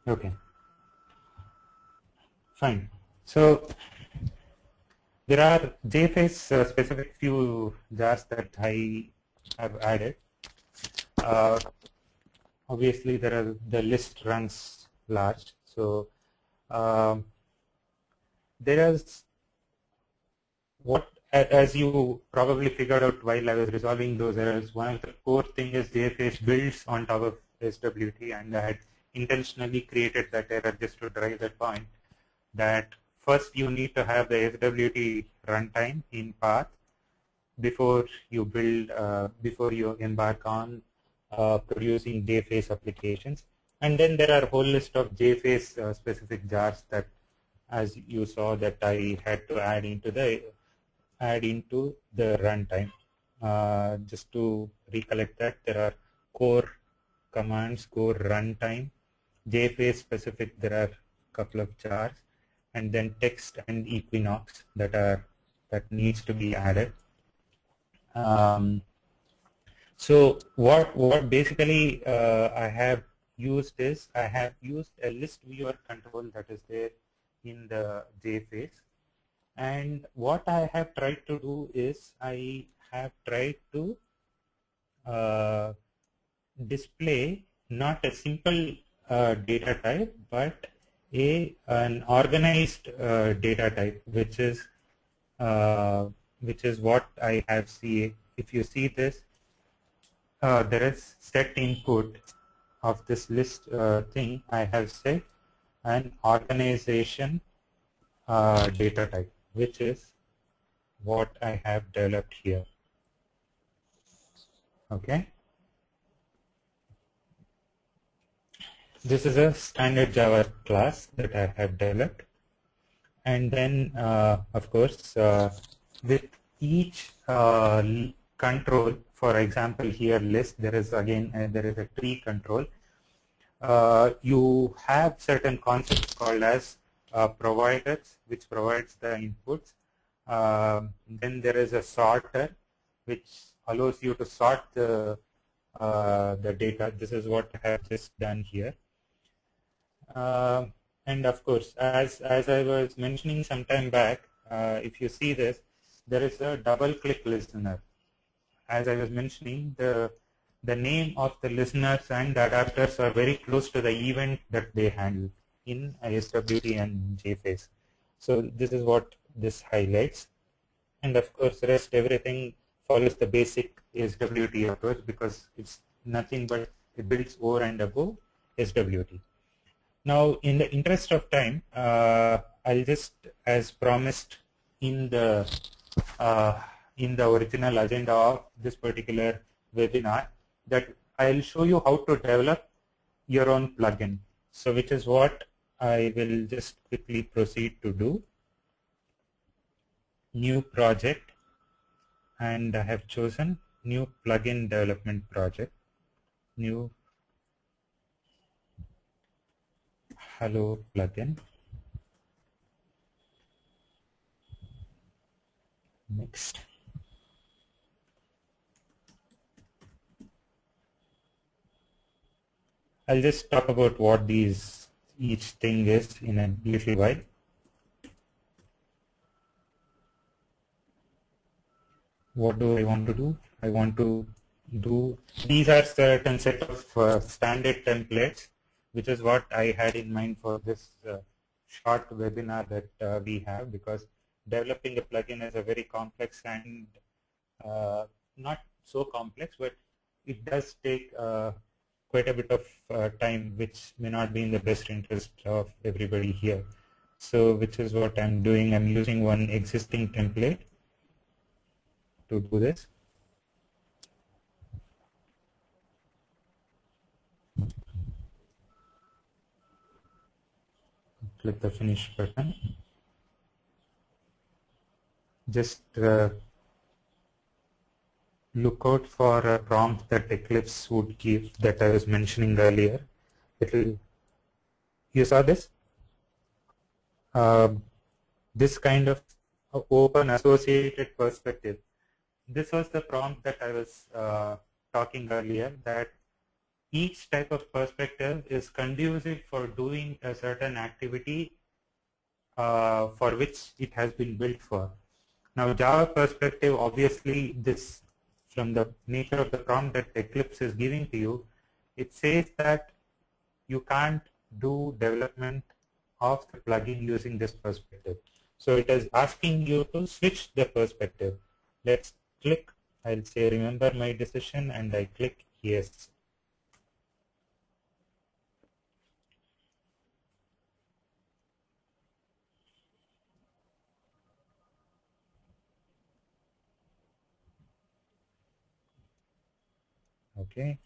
Okay, fine. So there are JFace specific few jars that I have added. Obviously, the list runs large, so um, there is what, as you probably figured out while I was resolving those errors, one of the core thing is JFace builds on top of SWT, and I had intentionally created that error just to drive that point, that first you need to have the SWT runtime in path before you build, before you embark on producing JFace applications. And then there are a whole list of JFace specific jars that, as you saw, that I had to add into the runtime. Just to recollect that, there are core commands, core runtime, JFace specific, there are a couple of jars, and then text and equinox that needs to be added. So what basically I have used is, I have used a list viewer control that is there in the JFace. And what I have tried to do is, I have tried to display not a simple data type, but an organized data type, which is what I have seen. If you see this, there is set input of this list thing. I have set an organization data type, which is what I have developed here. Okay. This is a standard Java class that I have developed. And then, of course, with each control, for example, here list, there is again, there is a tree control. You have certain concepts called as providers, which provides the inputs. Then there is a sorter, which allows you to sort the data. This is what I have just done here. And of course, as I was mentioning some time back, if you see this, there is a double-click listener. As I was mentioning, the name of the listeners and the adapters are very close to the event that they handle in SWT and JFace. So this is what this highlights. And of course, rest everything follows the basic SWT approach, because it's nothing but it builds over and above SWT. Now, in the interest of time, I'll just, as promised in the original agenda of this particular webinar, that I'll show you how to develop your own plugin. So, which is what I will just quickly proceed to do. New project, and I have chosen new plugin development project. New Hello plugin. Next. I'll just talk about what each thing is in a little while. What do I want to do? I want to do, these are certain set of standard templates, which is what I had in mind for this short webinar that we have, because developing a plugin is a very complex and not so complex, but it does take quite a bit of time, which may not be in the best interest of everybody here. So, which is what I'm doing. I'm using one existing template to do this. Click the finish button. Just look out for a prompt that Eclipse would give that I was mentioning earlier. You saw this? This kind of open associated perspective. This was the prompt that I was talking earlier, that each type of perspective is conducive for doing a certain activity for which it has been built for. Now, Java perspective, obviously, this from the nature of the prompt that Eclipse is giving to you, it says that you can't do development of the plugin using this perspective. So it is asking you to switch the perspective. Let's click, I'll say remember my decision, and I click yes. Okay.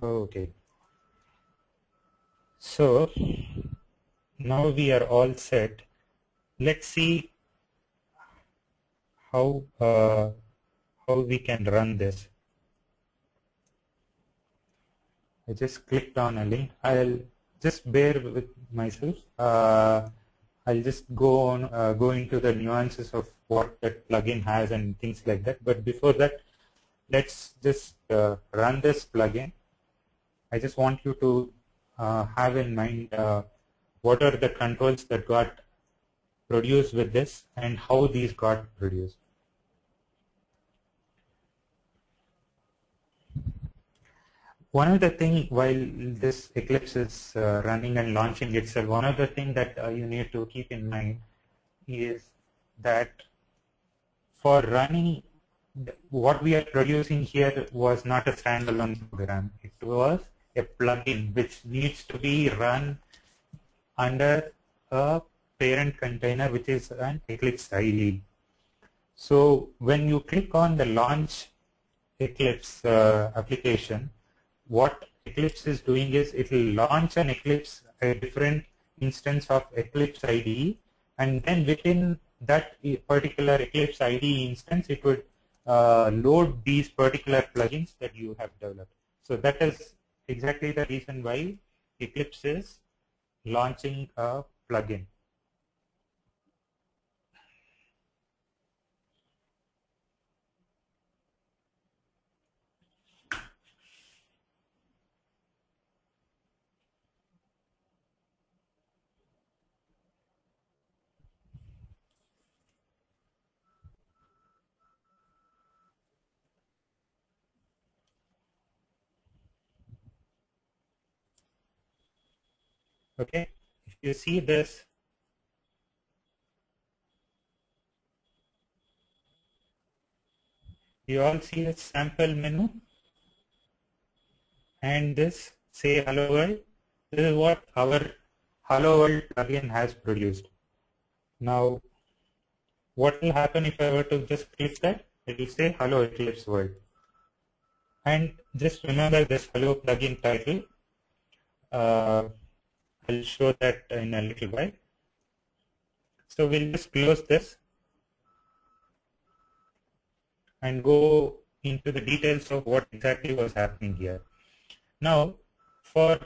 Okay. So now we are all set. Let's see how we can run this. I just clicked on a link. I'll just bear with myself. I'll just go into the nuances of what that plugin has and things like that. But before that, let's just run this plugin. I just want you to have in mind what are the controls that got produced with this and how these got produced. One of the things while this Eclipse is running and launching itself, one of the things that you need to keep in mind is that for running, what we are producing here was not a standalone program. It was a plugin which needs to be run under a parent container, which is an Eclipse IDE. So when you click on the launch Eclipse application, what Eclipse is doing is it will launch an Eclipse, a different instance of Eclipse IDE, and then within that particular Eclipse IDE instance, it would load these particular plugins that you have developed. So that is exactly the reason why Eclipse is launching a plugin. Okay, if you see this, you all see the sample menu and this say hello world. This is what our hello world plugin has produced. Now, what will happen if I were to just click that? It will say hello Eclipse world. And just remember this hello plugin title. I'll show that in a little while. So we'll just close this and go into the details of what exactly was happening here. Now, for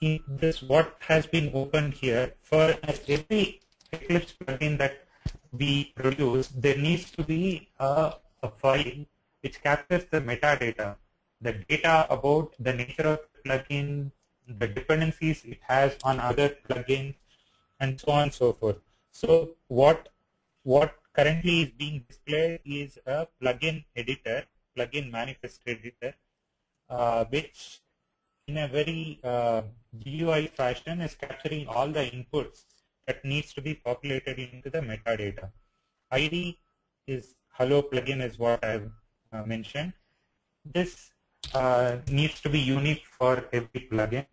this, what has been opened here, for every Eclipse plugin that we produce, there needs to be a file which captures the metadata, the data about the nature of the plugin, the dependencies it has on other plugins, and so on and so forth. So what currently is being displayed is a plugin editor, plugin manifest editor, which in a very GUI fashion is capturing all the inputs that needs to be populated into the metadata. ID is hello plugin is what I've mentioned. This needs to be unique for every plugin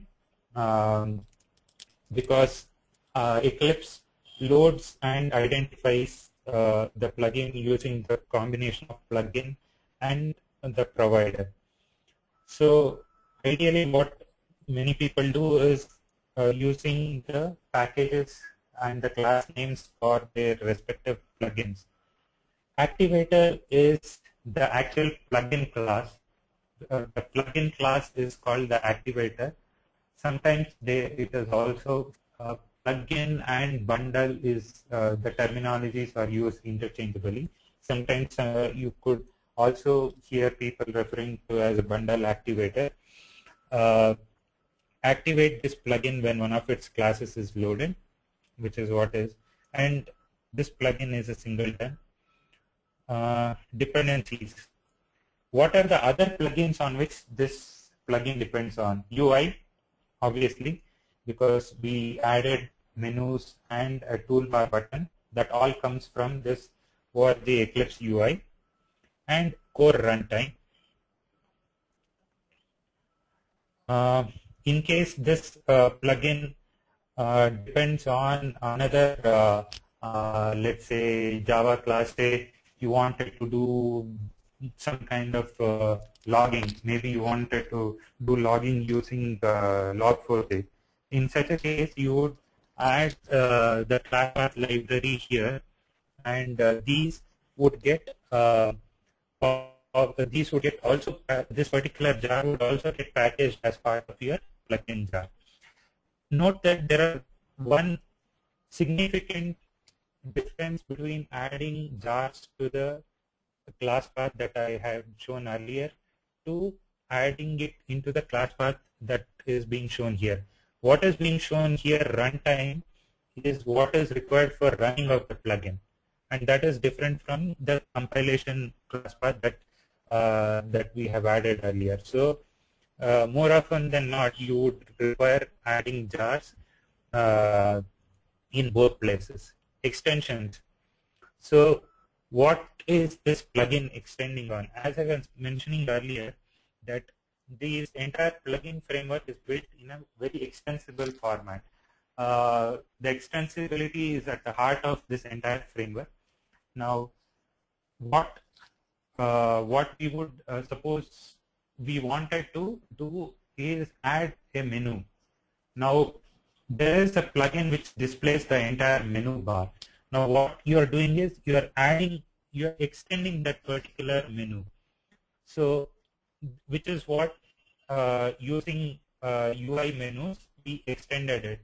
because Eclipse loads and identifies the plugin using the combination of plugin and the provider. So ideally what many people do is using the packages and the class names for their respective plugins. Activator is the actual plugin class. The plugin class is called the activator. Sometimes it is also plugin and bundle is the terminologies are used interchangeably. sometimes you could also hear people referring to as a bundle activator. Activate this plugin when one of its classes is loaded, which is what is, and this plugin is a singleton. Dependencies. What are the other plugins on which this plugin depends on? UI, obviously, because we added menus and a toolbar button. That all comes from this or the Eclipse UI, and core runtime. In case this plugin depends on another, let's say Java class, say you wanted to do some kind of logging. Maybe you wanted to do logging using Log4j. In such a case, you would add the class path library here, and these would get also this particular jar would also get packaged as part of your plugin jar. Note that there are one significant difference between adding jars to the class path that I have shown earlier to adding it into the class path that is being shown here. What is being shown here, runtime, is what is required for running of the plugin, and that is different from the compilation class path that we have added earlier. So more often than not, you would require adding jars in both places. Extensions. So what is this plugin extending on? As I was mentioning earlier, that this entire plugin framework is built in a very extensible format. The extensibility is at the heart of this entire framework. Now, what we would suppose we wanted to do is add a menu. Now, there is a plugin which displays the entire menu bar. Now, what you are doing is you are extending that particular menu. So, which is what using UI menus, we extended it.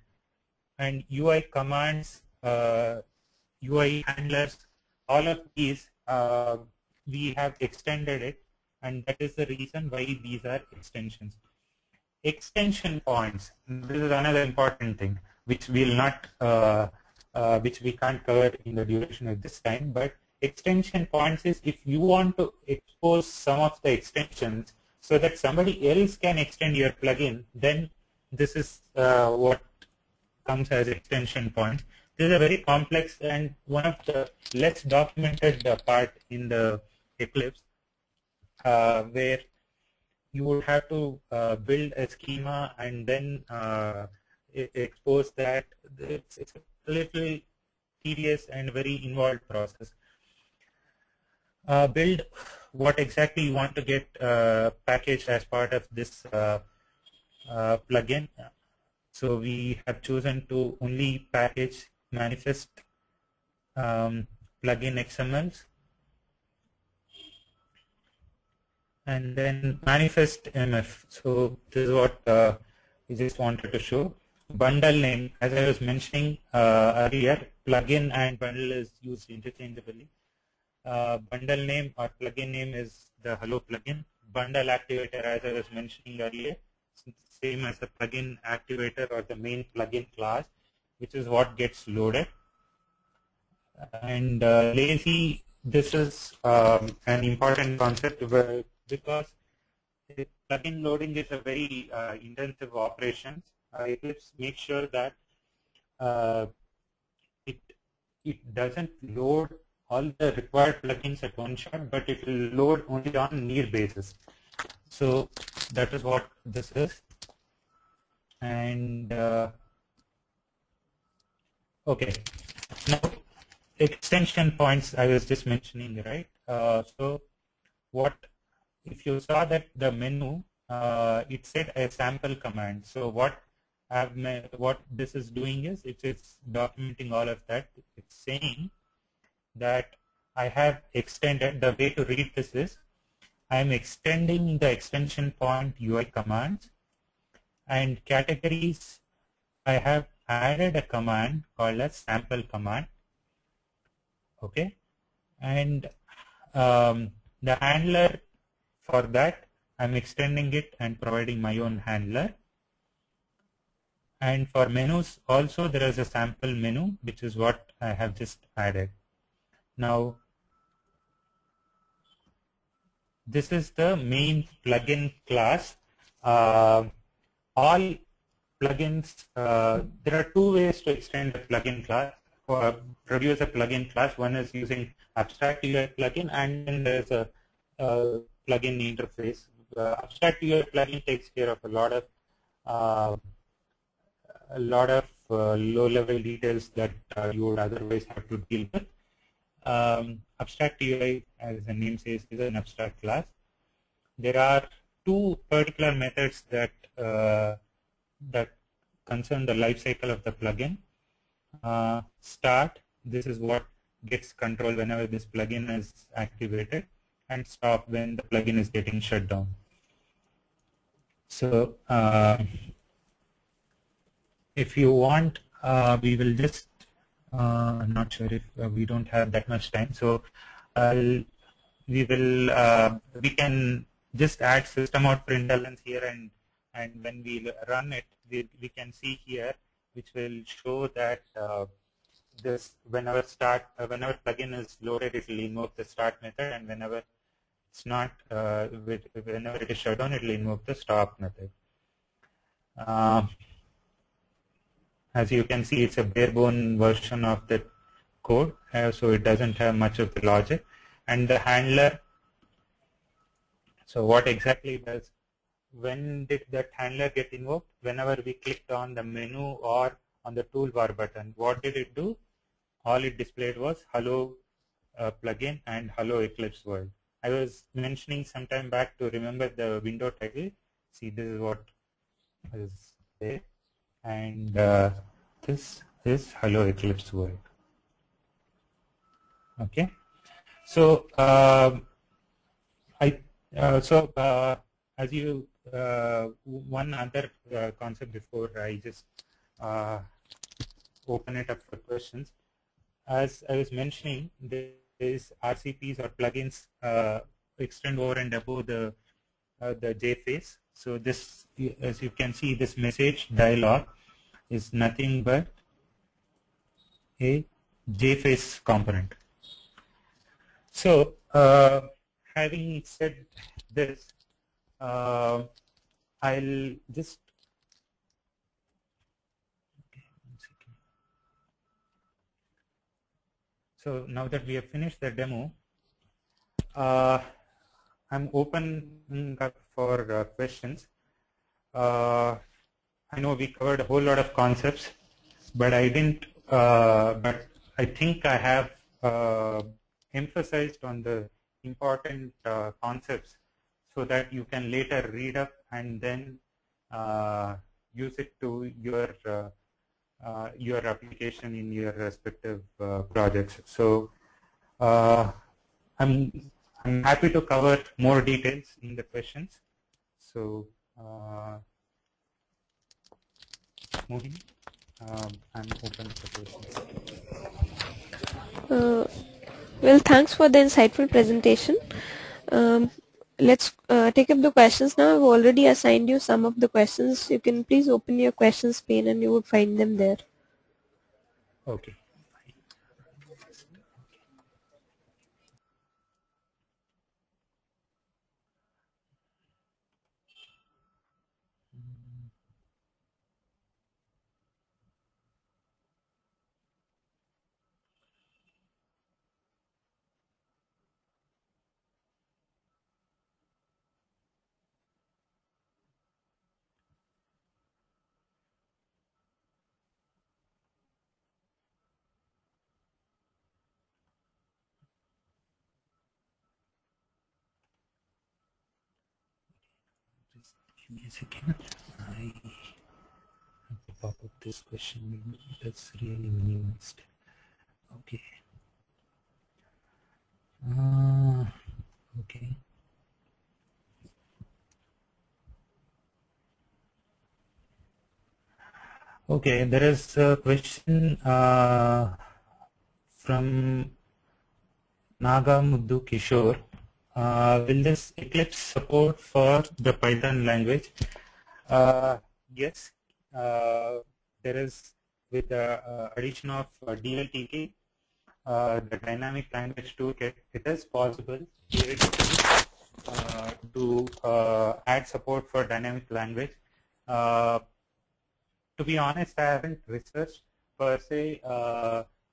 And UI commands, UI handlers, all of these, we have extended it, and that is the reason why these are extensions. Extension points. This is another important thing, which we'll not, which we can't cover in the duration of this time. But extension points is if you want to expose some of the extensions so that somebody else can extend your plugin, then this is what comes as extension points. This is a very complex and one of the less documented part in the Eclipse, where you would have to build a schema and then expose that. It's a little tedious and very involved process. Build what exactly you want to get packaged as part of this plugin. So we have chosen to only package manifest plugin XMLs, and then manifest MF. So this is what we just wanted to show. Bundle name, as I was mentioning earlier, plugin and bundle is used interchangeably. Bundle name or plugin name is the hello plugin. Bundle activator, as I was mentioning earlier, same as the plugin activator or the main plugin class, which is what gets loaded. And lazy, this is an important concept because plugin loading is a very intensive operation. Eclipse makes sure that it doesn't load all the required plugins at one shot, but it will load only on need basis. So that is what this is. And okay, now extension points I was just mentioning, right? So what if you saw that the menu it said a sample command. So what this is doing is it's documenting all of that. It's saying that I have extended, the way to read this is I am extending the extension point UI commands, and categories I have added a command called as sample command. Okay, and The handler for that, I'm extending it and providing my own handler. And for menus also, there is a sample menu, which is what I have just added. Now, this is the main plugin class. All plugins, there are two ways to extend the plugin class, or produce a plugin class. One is using abstract UI plugin, and then there's a plugin interface. Abstract UI plugin takes care of a lot of low-level details that you would otherwise have to deal with. Abstract UI, as the name says, is an abstract class. There are two particular methods that concern the life cycle of the plugin. Start, this is what gets control whenever this plugin is activated, and stop when the plugin is getting shut down. So if you want, we will just, I'm not sure if we don't have that much time, so we can just add system out println here, and when we run it, we can see here, which will show that this whenever plugin is loaded, it will invoke the start method, and whenever it's not, whenever it is shut down, it will invoke the stop method. As you can see, it's a bare bone version of the code, so it doesn't have much of the logic. And the handler, so what exactly does, when did that handler get invoked? Whenever we clicked on the menu or on the toolbar button, what did it do? All it displayed was hello plugin and hello Eclipse world. I was mentioning some time back to remember the window title. See, this is what is there, and this is hello Eclipse world. Okay, so as you one other concept before I just open it up for questions. As I was mentioning, these RCPs or plugins extend over and above the JFace. So this, as you can see, this message dialog is nothing but a JFace component. So having said this, I'll just so now that we have finished the demo, I'm opening up for questions. I know we covered a whole lot of concepts, but I didn't. But I think I have emphasized on the important concepts, so that you can later read up and then use it to your application in your respective projects. So I'm happy to cover more details in the questions. So moving, I'm open for questions. Well, thanks for the insightful presentation. Let's take up the questions now. I've already assigned you some of the questions. You can please open your questions pane and you would find them there. Okay. Just give me a second. I have to pop up this question. That's really minimized. Okay. Okay. Okay, there is a question from Naga Muddu Kishore. Will this Eclipse support for the Python language? Yes, there is, with the addition of DLTK, the dynamic language toolkit, it is possible to add support for dynamic language. To be honest, I haven't researched per se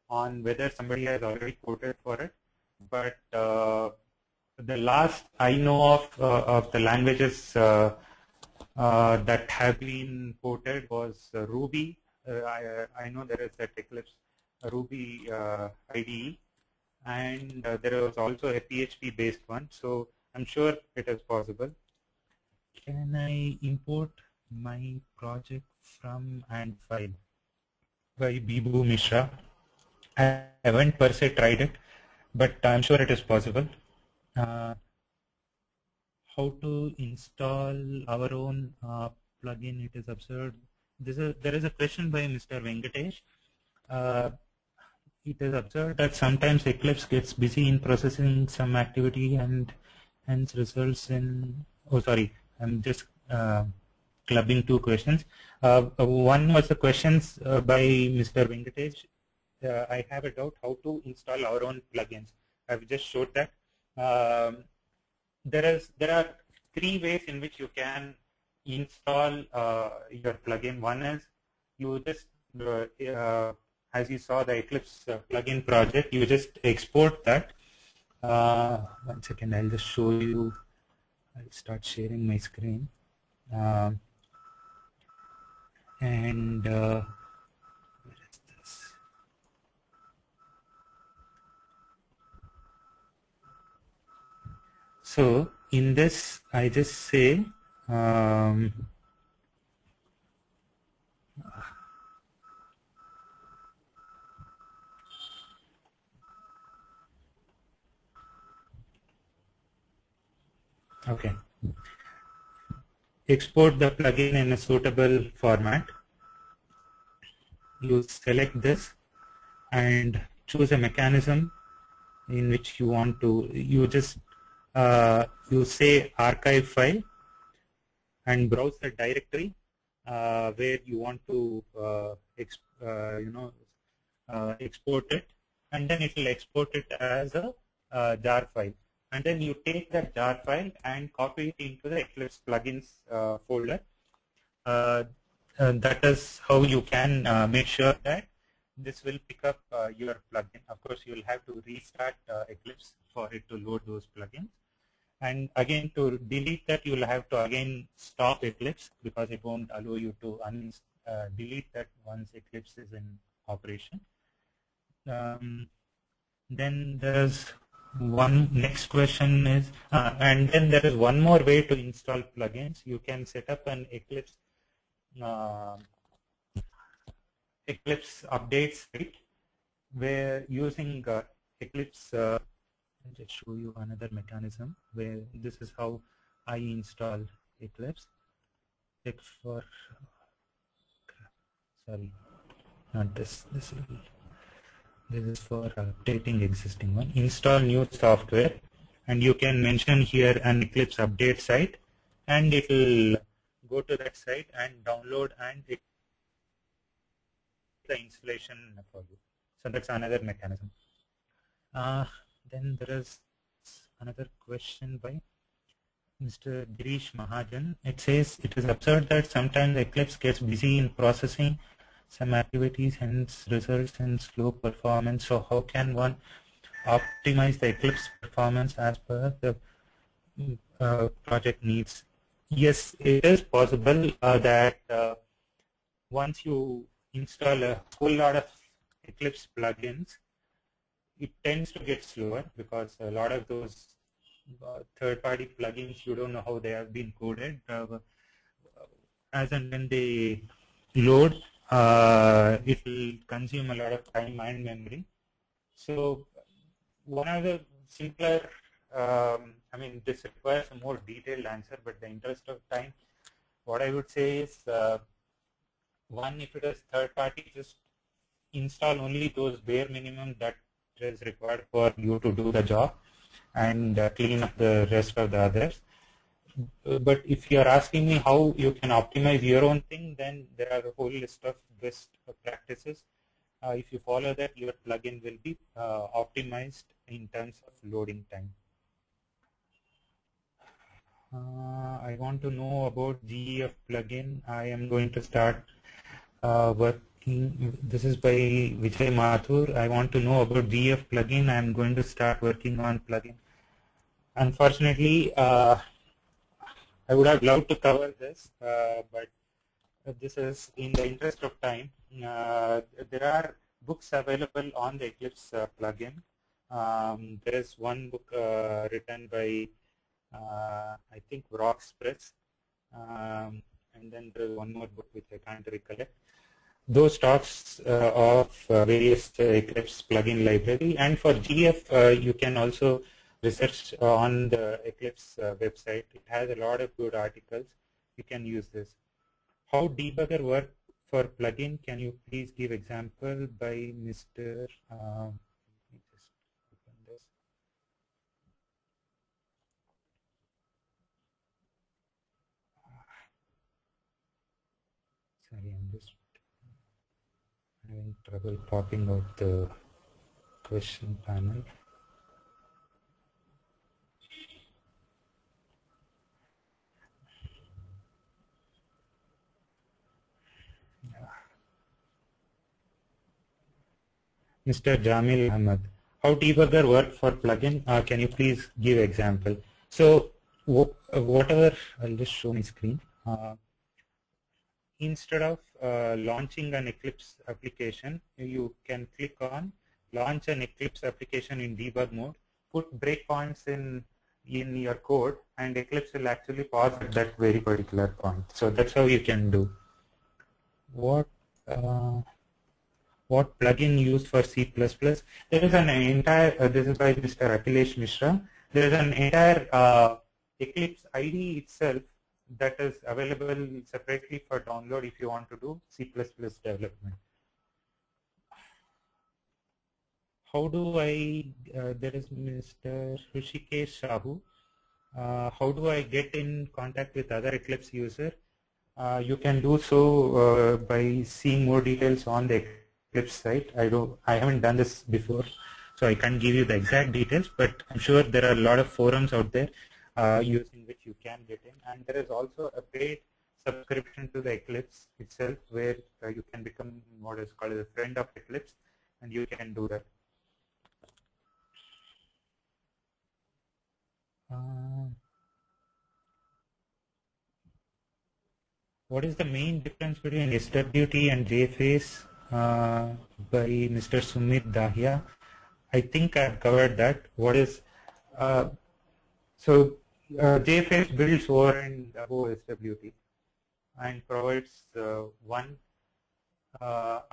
on whether somebody has already quoted for it, but the last I know of the languages that have been ported was Ruby. I know there is that Eclipse Ruby IDE, and there was also a PHP based one, so I'm sure it is possible. Can I import my project from and file? By Bibu Mishra. I haven't per se tried it, but I'm sure it is possible. How to install our own plugin? It is absurd. There is a question by Mr. Venkatesh. It is absurd that sometimes Eclipse gets busy in processing some activity and hence results in. Oh, sorry, I'm just clubbing two questions. One was the questions by Mr. Venkatesh. I have a doubt how to install our own plugins. I've just showed that. There are three ways in which you can install your plugin. One is you just, as you saw the Eclipse plugin project, you just export that. 1 second, I'll just show you. I'll start sharing my screen. And where is this? So in this, I just say okay, export the plugin in a suitable format. You select this and choose a mechanism in which you want to. You just you say archive file and browse the directory where you want to export it, and then it will export it as a jar file. And then you take that jar file and copy it into the Eclipse plugins folder. That is how you can make sure that this will pick up your plugin. Of course, you will have to restart Eclipse for it to load those plugins. And again, to delete that, you will have to again stop Eclipse because it won't allow you to delete that once Eclipse is in operation. Then there's one next question is, and then there is one more way to install plugins. You can set up an Eclipse update site where using Eclipse. I'll just show you another mechanism where this is how I install Eclipse. Check for, sorry, not this. This is for updating existing one. Install new software, and you can mention here an Eclipse update site, and it will go to that site and download and it the installation for you. So that's another mechanism. Then there is another question by Mr. Girish Mahajan. It says it is absurd that sometimes Eclipse gets busy in processing some activities, hence results in slow performance. So how can one optimize the Eclipse performance as per the project needs? Yes, it is possible that once you install a whole lot of Eclipse plugins, it tends to get slower because a lot of those third-party plugins, you don't know how they have been coded. As and when they load, it will consume a lot of time and memory. So one of the simpler, I mean, this requires a more detailed answer, but the interest of time, what I would say is, one, if it is third-party, just install only those bare minimum that is required for you to do the job and clean up the rest of the others. But if you are asking me how you can optimize your own thing, then there are a whole list of best practices. If you follow that, your plugin will be optimized in terms of loading time. I want to know about GEF plugin. I am going to start working. This is by Vijay Mathur. I want to know about GEF plugin. I am going to start working on plugin. Unfortunately, I would have loved to cover this, but this is in the interest of time. There are books available on the Eclipse plugin. There is one book written by I think Roxpress, and then there is one more book which I can't recollect. Those talks of various Eclipse plugin library, and for GF you can also research on the Eclipse website. It has a lot of good articles. You can use this. How debugger work for plugin? Can you please give example by Mr. Let me just open this. Sorry, I'm just having trouble popping out the question panel. Mr. Jamil Ahmed, how debugger work for plugin? Can you please give example? So whatever, I'll just show my screen. Instead of launching an Eclipse application, you can click on launch an Eclipse application in debug mode, put breakpoints in your code, and Eclipse will actually pause at that very particular point. So that's how you can do. What plugin used for C++? There is an entire, this is by Mr. Akhilesh Mishra, there is an entire Eclipse IDE itself that is available separately for download if you want to do C++ development. How do I, there is Mr. Hrishikesh Shahu, how do I get in contact with other Eclipse user? You can do so by seeing more details on the Eclipse site. I haven't done this before, so I can't give you the exact details, but I'm sure there are a lot of forums out there using which you can get in, and there is also a paid subscription to the Eclipse itself where you can become what is called a friend of Eclipse, and you can do that. What is the main difference between SWT and JFace by Mr. Sumit Dahia? I think I've covered that. What is JFace builds over and above SWT and provides one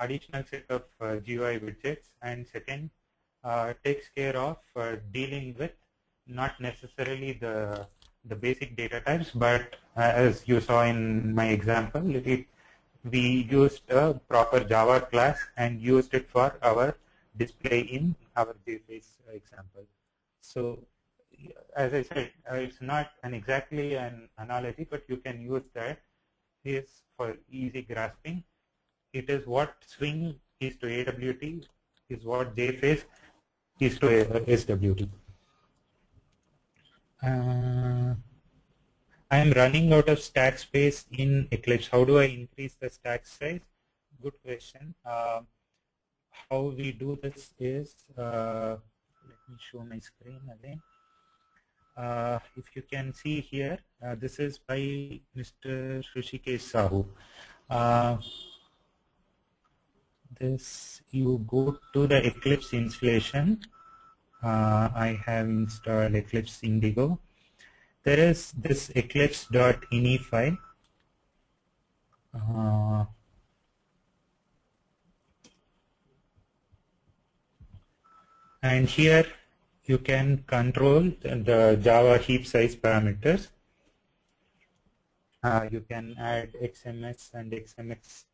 additional set of GUI widgets, and second takes care of dealing with not necessarily the basic data types, but as you saw in my example, we used a proper Java class and used it for our display in our JFace example. So as I said, it's not exactly an analogy, but you can use that is for easy grasping. It is what Swing is to AWT, is what JFace is to SWT. I am running out of stack space in Eclipse. How do I increase the stack size? Good question. How we do this is, let me show my screen again. If you can see here, this is by Mr. Hrishikesh Sahu. This, you go to the Eclipse installation. I have installed Eclipse Indigo. There is this eclipse.ini file. And here you can control the Java heap size parameters. You can add XMS and XMX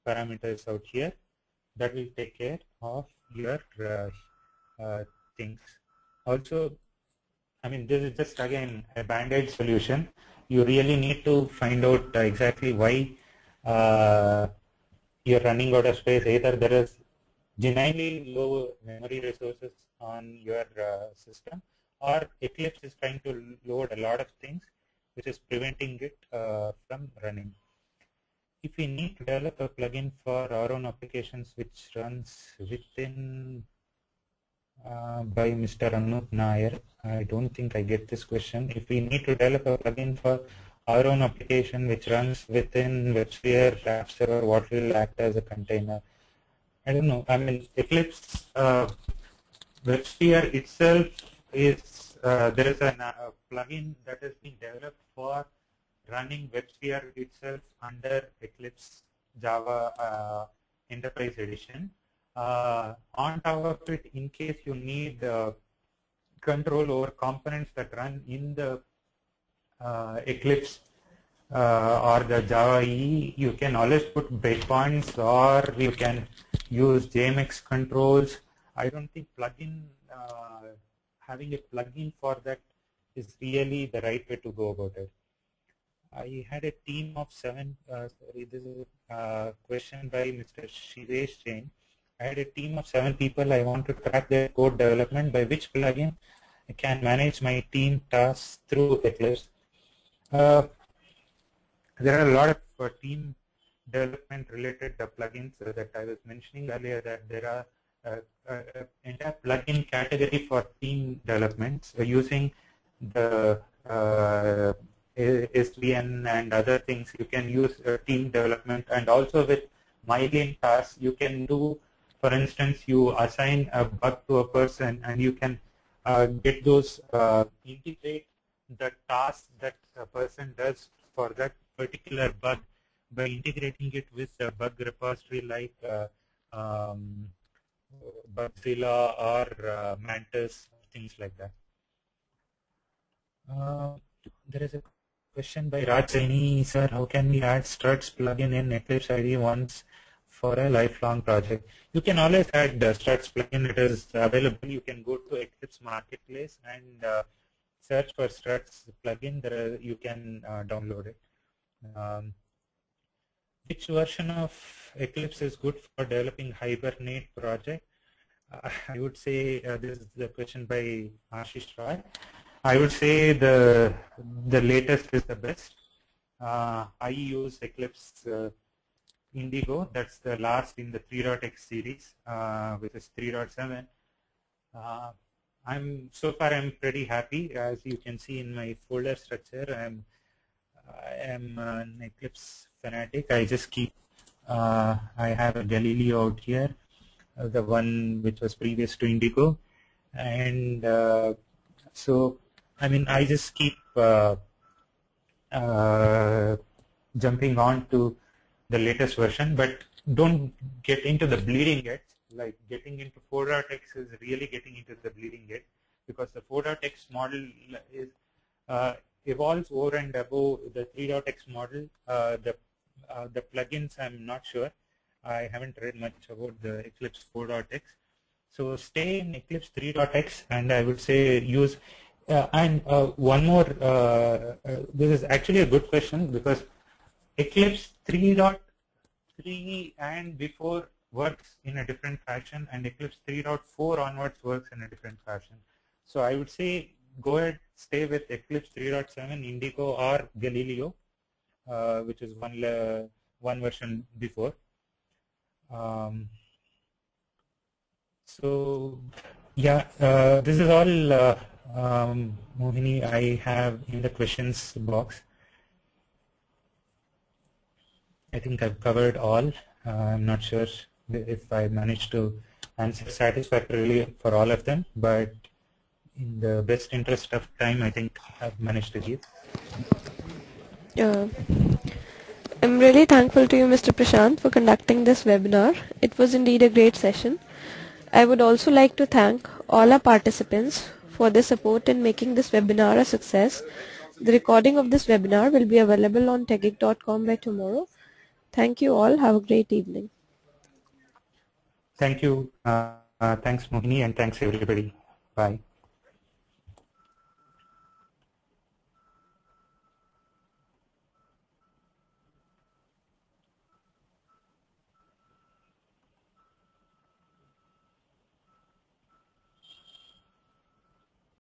parameters out here. That will take care of your things. Also, I mean, this is just again a band-aid solution. You really need to find out exactly why you're running out of space. Either there is genuinely low memory resources on your system, or Eclipse is trying to load a lot of things, which is preventing it from running. If we need to develop a plugin for our own applications which runs within by Mr. Anup Nair, I don't think I get this question. If we need to develop a plugin for our own application which runs within WebSphere, App Server, what will act as a container? I don't know. I mean, Eclipse WebSphere itself is, there is a plugin that has been developed for running WebSphere itself under Eclipse Java Enterprise Edition. On top of it, in case you need control over components that run in the Eclipse or the Java EE, you can always put breakpoints, or you can use JMX controls. I don't think having a plugin for that is really the right way to go about it. I had a team of 7, sorry, this is a question by Mr. Shivesh Jain. I had a team of 7 people. I want to track their code development. By which plugin I can manage my team tasks through Eclipse? There are a lot of team development related plugins that I was mentioning earlier, that there are entire plugin category for team development. So using the SVN and other things, you can use team development, and also with mailing tasks, you can do, for instance, you assign a bug to a person, and you can get those, integrate the task that a person does for that particular bug by integrating it with a bug repository like Bugzilla or Mantis, things like that. There is a question by Raj Saini, sir, how can we add struts plugin in Eclipse IDE once for a lifelong project? You can always add the struts plugin. It is available. You can go to Eclipse Marketplace and search for struts plugin. There you can download it. Which version of Eclipse is good for developing Hibernate project? I would say this is the question by Ashish Roy. I would say the latest is the best. I use Eclipse Indigo. That's the last in the 3.x series, which is 3.7. So far I'm pretty happy. As you can see in my folder structure, I am an Eclipse fanatic. I just keep, I have a Galileo out here, the one which was previous to Indigo, and so I mean I just keep jumping on to the latest version, but don't get into the bleeding edge. Like getting into 4.x is really getting into the bleeding edge, because the 4.x model is evolves over and above the 3.x model. The plugins, I'm not sure. I haven't read much about the Eclipse 4.x. So stay in Eclipse 3.x, and I would say use. One more, this is actually a good question, because Eclipse 3.3 and before works in a different fashion, and Eclipse 3.4 onwards works in a different fashion. So I would say go ahead, stay with Eclipse 3.7, Indigo, or Galileo, which is one version before. So yeah, this is all, Mohini, I have in the questions box. I think I've covered all. I'm not sure if I managed to answer satisfactorily for all of them, but in the best interest of time, I think I've managed to give. I'm really thankful to you, Mr. Prashant, for conducting this webinar. It was indeed a great session. I would also like to thank all our participants for their support in making this webinar a success. The recording of this webinar will be available on techgeek.com by tomorrow. Thank you all. Have a great evening. Thank you. Thanks, Mohini, and thanks, everybody. Bye.